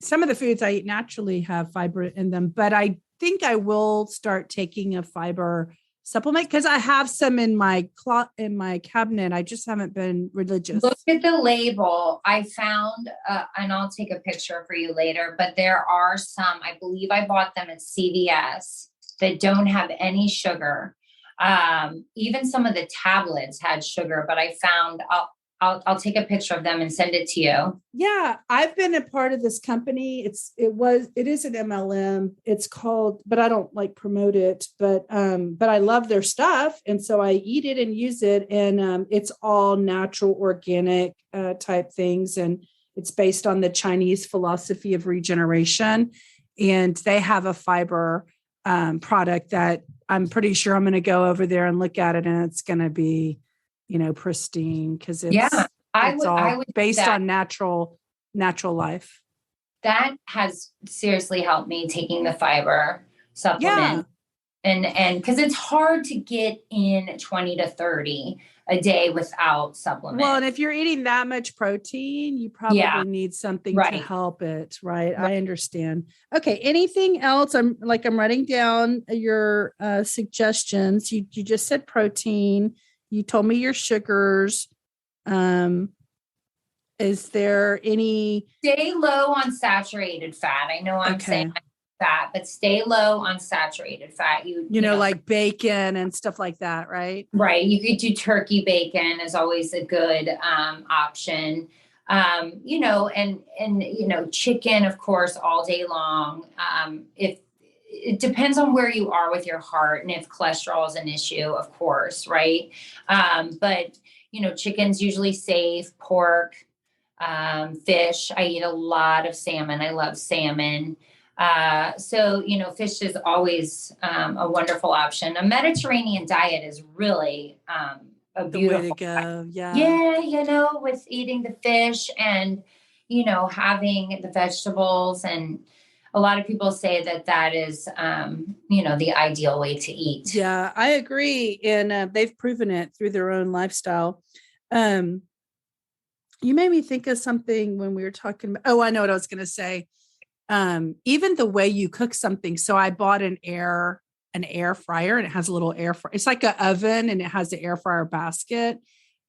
some of the foods I eat naturally have fiber in them, but I think I will start taking a fiber supplement because I have some in my cabinet. I just haven't been religious. Look at the label. I found, and I'll take a picture for you later, but there are some, I believe I bought them at CVS, that don't have any sugar. Even some of the tablets had sugar, but I found, I'll take a picture of them and send it to you. Yeah, I've been a part of this company. It is an MLM. It's called, but I don't like promote it, but I love their stuff. And so I eat it and use it. And it's all natural, organic type things. And it's based on the Chinese philosophy of regeneration. And they have a fiber product that I'm pretty sure I'm going to go over there and look at it. And it's going to be, pristine because it's I would based on natural life. That has seriously helped me taking the fiber supplement. Yeah. And because it's hard to get in 20 to 30 a day without supplements. Well, and if you're eating that much protein, you probably need something to help it, right? I understand. Okay. Anything else? I'm writing down your suggestions. You just said protein. You told me your sugars. Is there any? Stay low on saturated fat. I know I'm saying fat, but stay low on saturated fat. You know, like bacon and stuff like that, right? Right. You could do turkey bacon is always a good option. And chicken, of course, all day long. If it depends on where you are with your heart and if cholesterol is an issue, of course, right? But chicken's usually safe. Pork, fish. I eat a lot of salmon. I love salmon. So fish is always a wonderful option. A Mediterranean diet is really a beautiful way to go. Yeah, with eating the fish and having the vegetables, and a lot of people say that is the ideal way to eat. Yeah, I agree, and they've proven it through their own lifestyle. You made me think of something when we were talking about, I know what I was going to say. Even the way you cook something. So I bought an air fryer, and it has a little air fryer. It's like an oven, and it has the air fryer basket.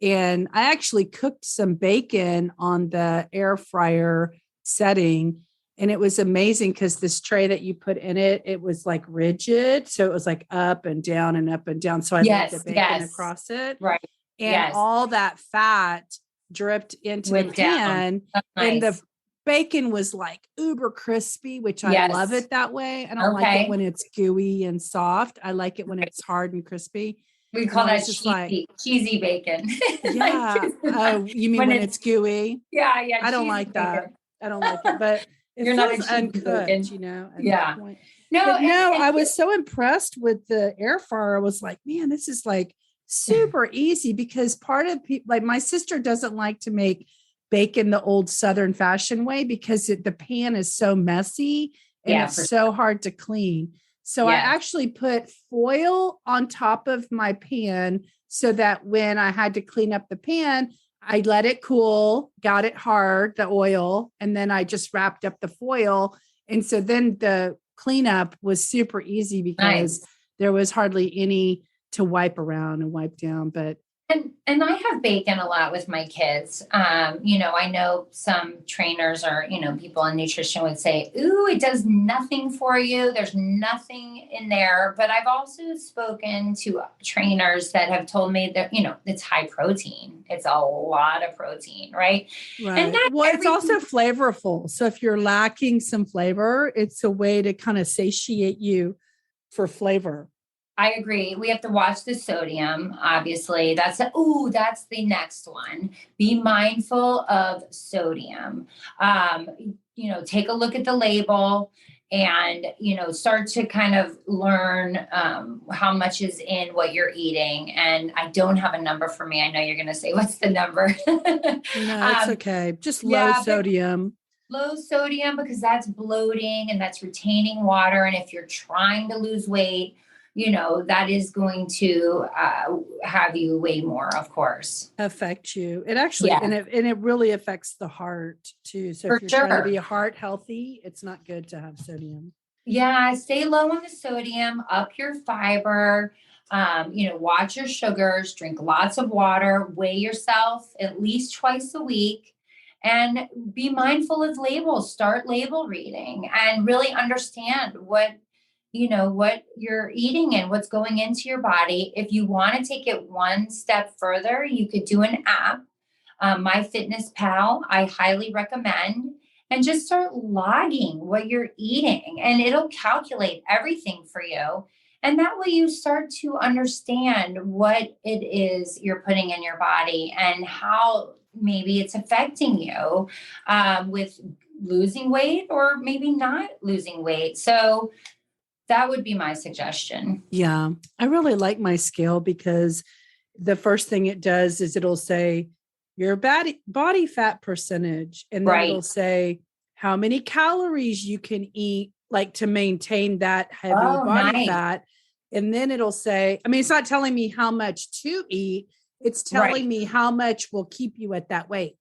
And I actually cooked some bacon on the air fryer setting. And it was amazing because this tray that you put in it, it was like rigid. So it was like up and down and up and down. So I laid the bacon across it. Right. And all that fat dripped into the pan. And the bacon was like uber crispy, which I love it that way. I don't like it when it's gooey and soft. I like it when it's hard and crispy. We call that cheesy bacon. Yeah. You mean when it's gooey? Yeah. I don't like that. I don't like it, but you're not uncooked, bacon. No, I was so impressed with the air fryer. I was like, man, this is like super easy, because part of people, like my sister, doesn't like to make bacon the old Southern fashion way because the pan is so messy and it's so hard to clean. So I actually put foil on top of my pan so that when I had to clean up the pan, I let it cool, got it hard, the oil, and then I just wrapped up the foil. And so then the cleanup was super easy because there was hardly any to wipe around and wipe down. But And I have bacon a lot with my kids. I know some trainers or, people in nutrition would say, ooh, it does nothing for you. There's nothing in there. But I've also spoken to trainers that have told me that, it's high protein. It's a lot of protein, right? Right. Well, it's also flavorful. So if you're lacking some flavor, it's a way to kind of satiate you for flavor. I agree. We have to watch the sodium. Obviously, that's the next one. Be mindful of sodium. Take a look at the label and, start to kind of learn how much is in what you're eating. And I don't have a number for me. I know you're going to say, what's the number? No, it's okay. Just low sodium. Low sodium, because that's bloating and that's retaining water. And if you're trying to lose weight, that is going to have you weigh more, of course. Affect you. It actually, and it really affects the heart too. So if you're trying to be heart healthy, it's not good to have sodium. Yeah. Stay low on the sodium, up your fiber, watch your sugars, drink lots of water, weigh yourself at least twice a week. And be mindful of labels. Start label reading and really understand what you're eating and what's going into your body. If you want to take it one step further, you could do an app, MyFitnessPal. I highly recommend, and just start logging what you're eating, and it'll calculate everything for you. And that way you start to understand what it is you're putting in your body and how maybe it's affecting you with losing weight or maybe not losing weight. So that would be my suggestion. Yeah. I really like my scale because the first thing it does is it'll say your body fat percentage. And then it'll say how many calories you can eat, like to maintain that heavy body fat. And then it'll say, it's not telling me how much to eat. It's telling me how much will keep you at that weight.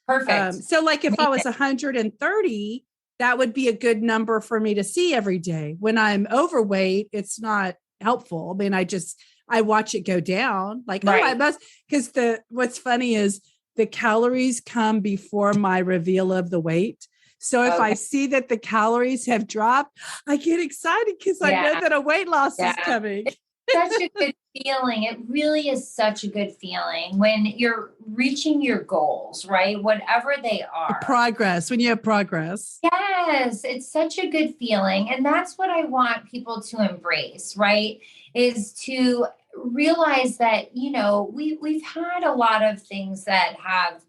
Perfect. So like if I was 130, that would be a good number for me to see every day. When I'm overweight, it's not helpful. I watch it go down. Like, I must, because what's funny is the calories come before my reveal of the weight. So if I see that the calories have dropped, I get excited because I know that a weight loss is coming. Such a good feeling. It really is such a good feeling when you're reaching your goals, right? Whatever they are. Progress, when you have progress. Yes, it's such a good feeling. And that's what I want people to embrace, right? Is to realize that, we've had a lot of things that have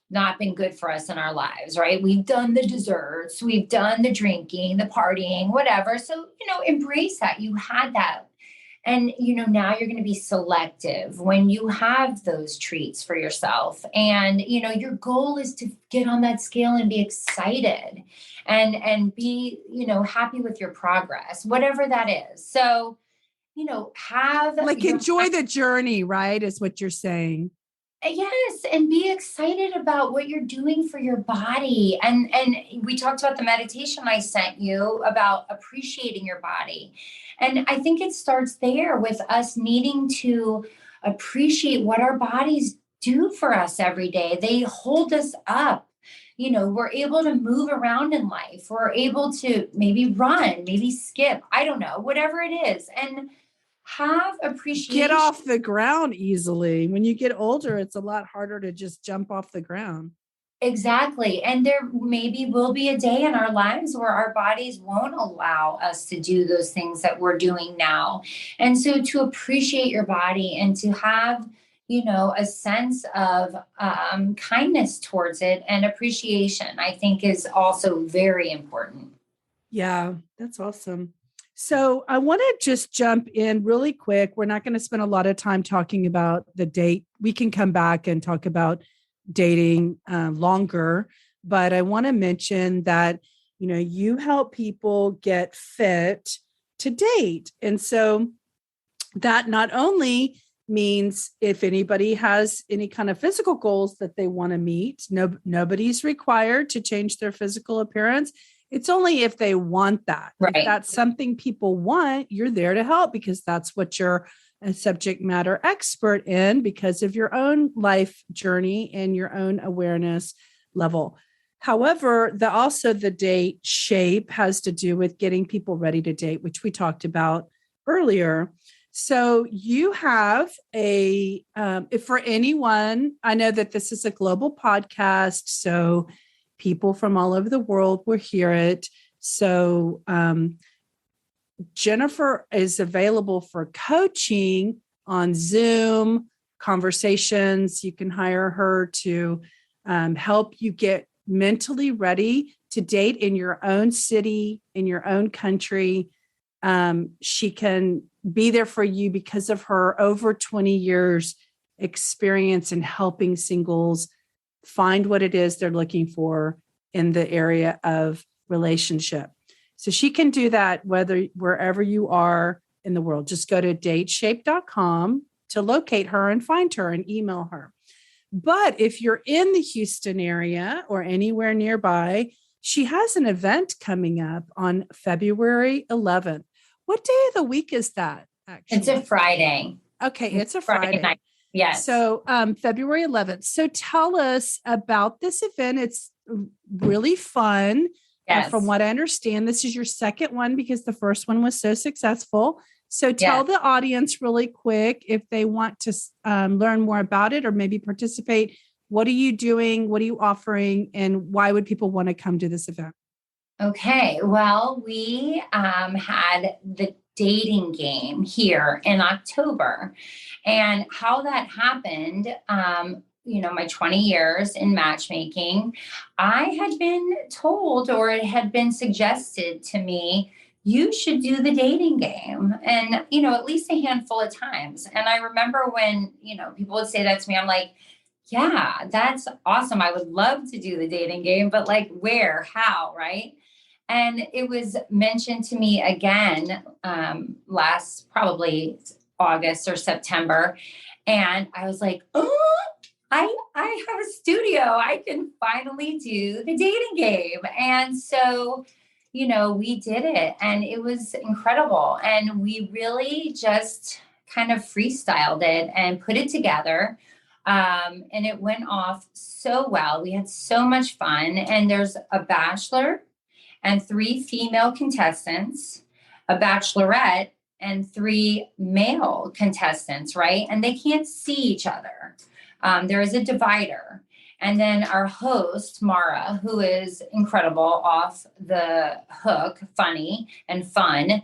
not been good for us in our lives, right? We've done the desserts, we've done the drinking, the partying, whatever. So, embrace that. You had that. And, now you're going to be selective when you have those treats for yourself. And, your goal is to get on that scale and be excited and be, happy with your progress, whatever that is. So, enjoy the journey, right? Is what you're saying. Yes. And be excited about what you're doing for your body. And we talked about the meditation I sent you about appreciating your body. And I think it starts there with us needing to appreciate what our bodies do for us every day. They hold us up. We're able to move around in life. We're able to maybe run, maybe skip. I don't know, whatever it is. And have appreciation. Get off the ground easily. When you get older, it's a lot harder to just jump off the ground. Exactly. And there maybe will be a day in our lives where our bodies won't allow us to do those things that we're doing now. And so to appreciate your body and to have, a sense of kindness towards it and appreciation, I think is also very important. Yeah, that's awesome. So I want to just jump in really quick. We're not going to spend a lot of time talking about the date. We can come back and talk about dating longer, but I want to mention that, you help people get fit to date. And so that not only means if anybody has any kind of physical goals that they want to meet, nobody's required to change their physical appearance. It's only if they want that. Right. If that's something people want, you're there to help because that's what you're a subject matter expert in because of your own life journey and your own awareness level. However, the Dateshape has to do with getting people ready to date, which we talked about earlier. So you have if for anyone, I know that this is a global podcast, so people from all over the world will hear it. So Jennifer is available for coaching on Zoom conversations. You can hire her to help you get mentally ready to date in your own city, in your own country. She can be there for you because of her over 20 years experience in helping singles find what it is they're looking for in the area of relationship. So she can do that wherever you are in the world. Just go to dateshape.com to locate her and find her and email her. But if you're in the Houston area or anywhere nearby, she has an event coming up on February 11th. What day of the week is that, actually? It's a Friday. Okay, it's a Friday night. Yes. So February 11th. So tell us about this event. It's really fun. Yes. From what I understand, this is your second one because the first one was so successful. So tell the audience really quick if they want to learn more about it or maybe participate. What are you doing? What are you offering? And why would people want to come to this event? Okay. Well, we had the dating game here in October, and how that happened, my 20 years in matchmaking, I had been told, or it had been suggested to me, you should do the dating game. And, at least a handful of times. And I remember when, people would say that to me, I'm like, yeah, that's awesome. I would love to do the dating game, but like where, how, right? And it was mentioned to me again last probably August or September. And I was like, oh, I have a studio. I can finally do the dating game. And so, we did it and it was incredible. And we really just kind of freestyled it and put it together. And it went off so well. We had so much fun. And there's a bachelor and 3 female contestants, a bachelorette, and 3 male contestants, right? And they can't see each other. There is a divider. And then our host, Mara, who is incredible, off the hook, funny and fun.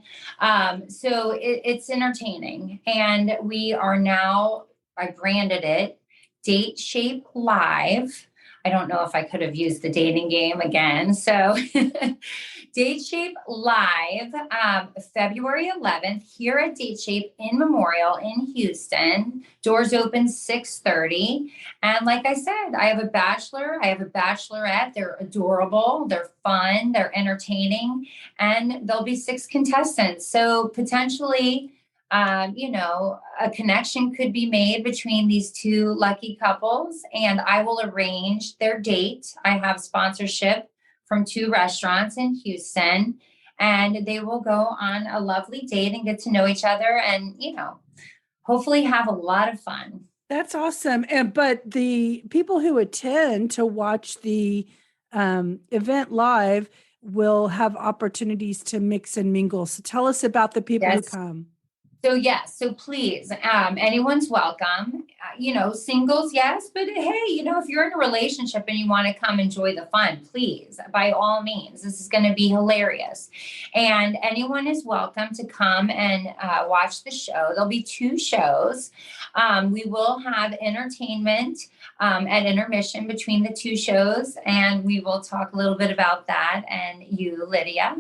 So it's entertaining. And we are now, I branded it Dateshape Live. I don't know if I could have used the dating game again. So Dateshape Live, February 11th here at Dateshape in Memorial in Houston. Doors open 6:30. And like I said, I have a bachelor, I have a bachelorette. They're adorable, they're fun, they're entertaining, and there'll be 6 contestants. So potentially, a connection could be made between these 2 lucky couples, and I will arrange their date. I have sponsorship from 2 restaurants in Houston, and they will go on a lovely date and get to know each other and, hopefully have a lot of fun. That's awesome. But the people who attend to watch the event live will have opportunities to mix and mingle. So tell us about the people who come. So yes, so please, anyone's welcome. Singles, yes, but hey, if you're in a relationship and you want to come enjoy the fun, please, by all means, this is going to be hilarious. And anyone is welcome to come and watch the show. There'll be 2 shows. We will have entertainment at intermission between the 2 shows, and we will talk a little bit about that and you, Lydia.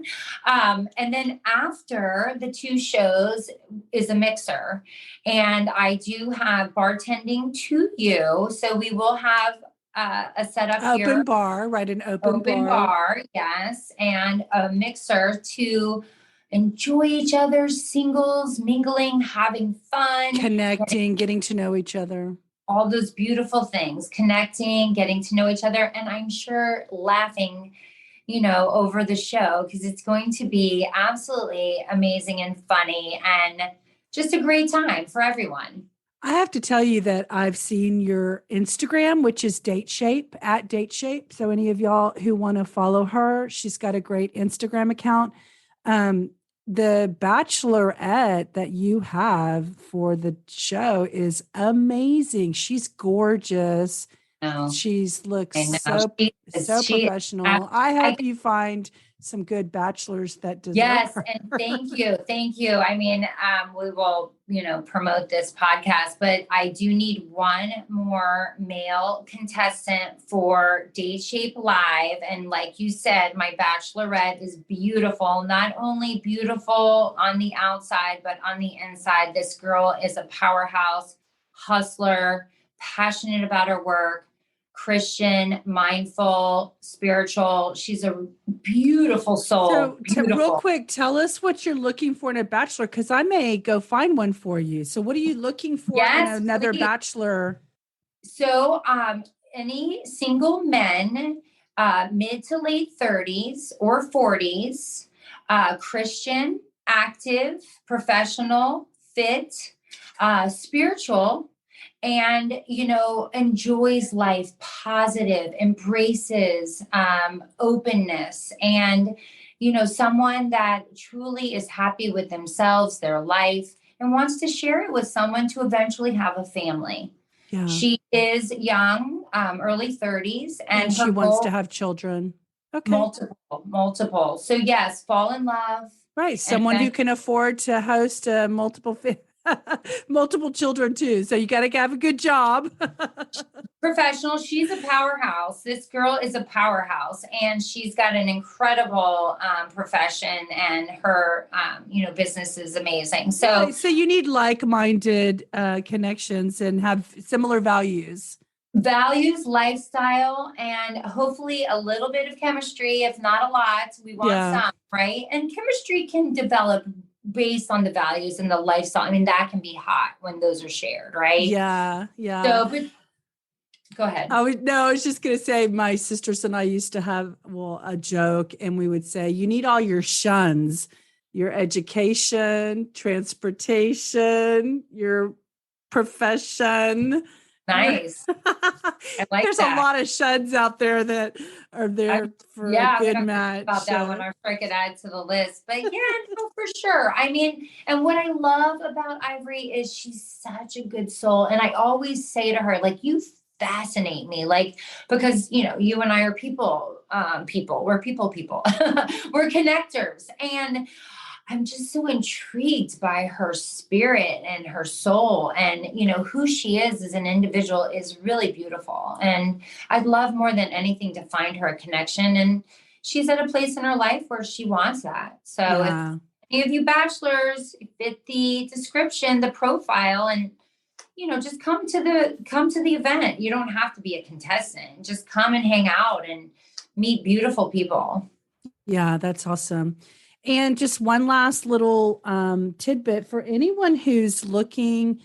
And then after the 2 shows is a mixer, and I do have bartending to you. So we will have a setup here. Open bar, right? An open bar, yes. And a mixer to enjoy each other's singles, mingling, having fun. Connecting, getting to know each other. All those beautiful things, connecting, getting to know each other. And I'm sure laughing, over the show, because it's going to be absolutely amazing and funny. And just a great time for everyone. I have to tell you that I've seen your Instagram, which is Dateshape at Dateshape. So any of y'all who want to follow her, she's got a great Instagram account. Um, the bachelorette that you have for the show is amazing. She's gorgeous. No, She's looks I know. so professional. I I hope you find some good bachelors that deserve Yes, her. and thank you. Thank you. I mean, we will, promote this podcast, but I do need one more male contestant for Dateshape Live. And like you said, my bachelorette is beautiful, not only beautiful on the outside, but on the inside. This girl is a powerhouse, hustler, passionate about her work, Christian, mindful, spiritual. She's a beautiful soul. So, Beautiful. real quick, tell us what you're looking for in a bachelor, because I may go find one for you. So, what are you looking for in another bachelor? So, any single men, mid to late 30s or 40s, Christian, active, professional, fit, spiritual, and enjoys life, positive, embraces openness, and someone that truly is happy with themselves, their life, and wants to share it with someone to eventually have a family. Yeah. She is young, early 30s, and she wants to have children. Okay. Multiple. So yes, fall in love. Right. Someone who can afford to host multiple children too. So you got to have a good job. Professional. She's a powerhouse. This girl is a powerhouse, and she's got an incredible profession, and her, business is amazing. So, right. So you need like-minded connections and have similar values, lifestyle, and hopefully a little bit of chemistry. If not a lot, we want some, right? And chemistry can develop based on the values and the lifestyle. I mean, that can be hot when those are shared, right? Yeah. So, but go ahead. I was just going to say, my sisters and I used to have, a joke, and we would say, you need all your shuns, your education, transportation, your profession. Nice. I like There's that. a lot of shuns out there that are there for a good match. About that one, I could add to the list, but no, for sure. I mean, and what I love about Ivory is she's such a good soul. And I always say to her, like, you fascinate me, like, because, you and I are people, we're people, we're connectors. And I'm just so intrigued by her spirit and her soul, and who she is as an individual is really beautiful. And I'd love more than anything to find her a connection. And she's at a place in her life where she wants that. So if any of you bachelors fit the description, the profile, and just come to the event. You don't have to be a contestant. Just come and hang out and meet beautiful people. Yeah, that's awesome. And just one last little tidbit for anyone who's looking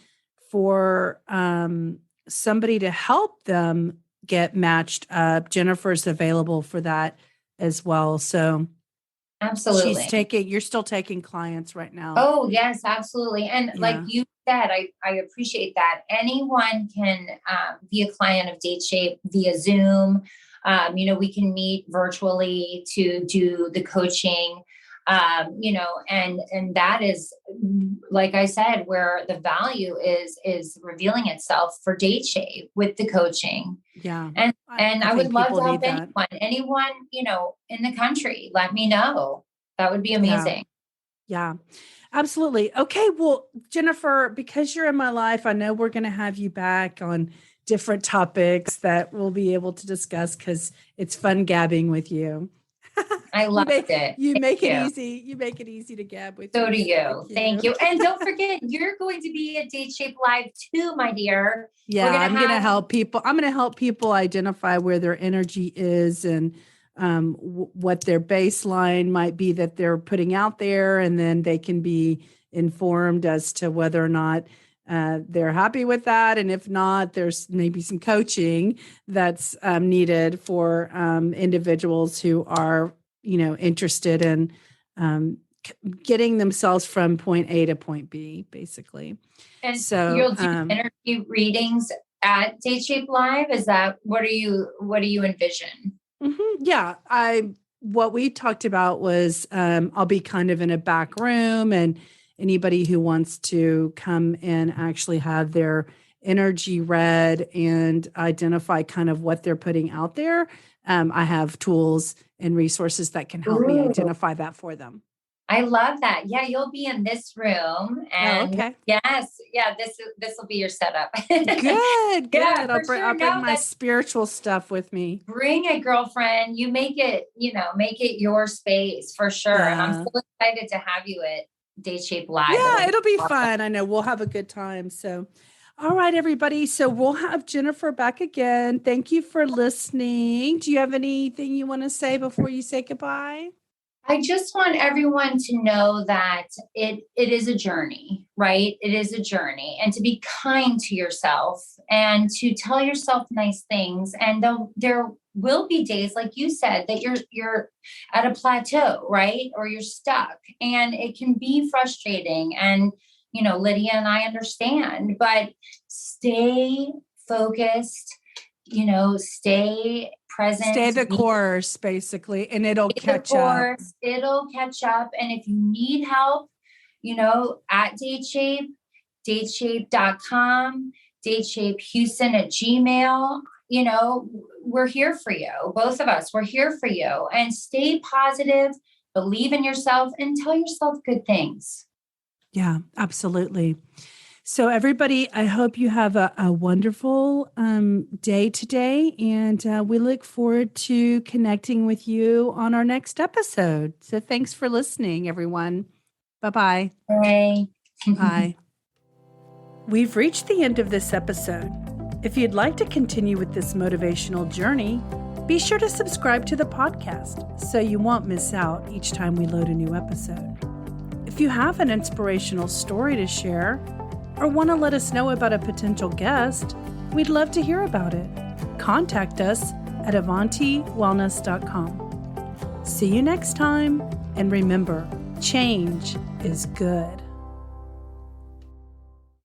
for somebody to help them get matched up. Jennifer's available for that as well. So absolutely, you're still taking clients right now. Oh yes, absolutely. And like you said, I appreciate that. Anyone can be a client of Dateshape via Zoom. We can meet virtually to do the coaching. And that is, like I said, where the value is revealing itself for Dateshape with the coaching. Yeah. And I would love to help anyone, in the country. Let me know. That would be amazing. Yeah, absolutely. Okay. Well, Jennifer, because you're in my life, I know we're going to have you back on different topics that we'll be able to discuss, because it's fun gabbing with you. I loved it. You make it easy. You make it easy to gab with. So do you. Thank you. And don't forget, you're going to be at Dateshape Live too, my dear. Yeah, I'm going to help people. I'm going to help people identify where their energy is and what their baseline might be that they're putting out there, and then they can be informed as to whether or not they're happy with that. And if not, there's maybe some coaching that's needed for individuals who are, interested in getting themselves from point A to point B, basically. And so you'll do energy readings at Dateshape Live. Is that what do you envision? Yeah, what we talked about was I'll be kind of in a back room, and anybody who wants to come and actually have their energy read and identify kind of what they're putting out there. I have tools and resources that can help me identify that for them. I love that. Yeah, you'll be in this room, and okay. Yes, yeah, this will be your setup. Good. Yeah, I'll bring my spiritual stuff with me. Bring it, girlfriend. You make it your space for sure. Yeah. And I'm so excited to have you at Dateshape Live. Yeah, it'll be fun. I know we'll have a good time. So, all right, everybody. So we'll have Jennifer back again. Thank you for listening. Do you have anything you want to say before you say goodbye? I just want everyone to know that it is a journey, right? It is a journey, and to be kind to yourself and to tell yourself nice things. And there will be days, like you said, that you're at a plateau, right? Or you're stuck, and it can be frustrating. And, Lydia and I understand, but stay focused, stay present. Stay the course, basically, and it'll catch up. It'll catch up. And if you need help, at Dateshape, dateshape.com, dateshapehouston@gmail, we're here for you. Both of us, we're here for you. And stay positive, believe in yourself, and tell yourself good things. Yeah, absolutely. So everybody, I hope you have a wonderful day today, and we look forward to connecting with you on our next episode. So thanks for listening, everyone. Bye-bye. Bye. Bye. We've reached the end of this episode. If you'd like to continue with this motivational journey, be sure to subscribe to the podcast so you won't miss out each time we load a new episode. If you have an inspirational story to share, or want to let us know about a potential guest, we'd love to hear about it. Contact us at avantiwellness.com. See you next time, and remember, change is good.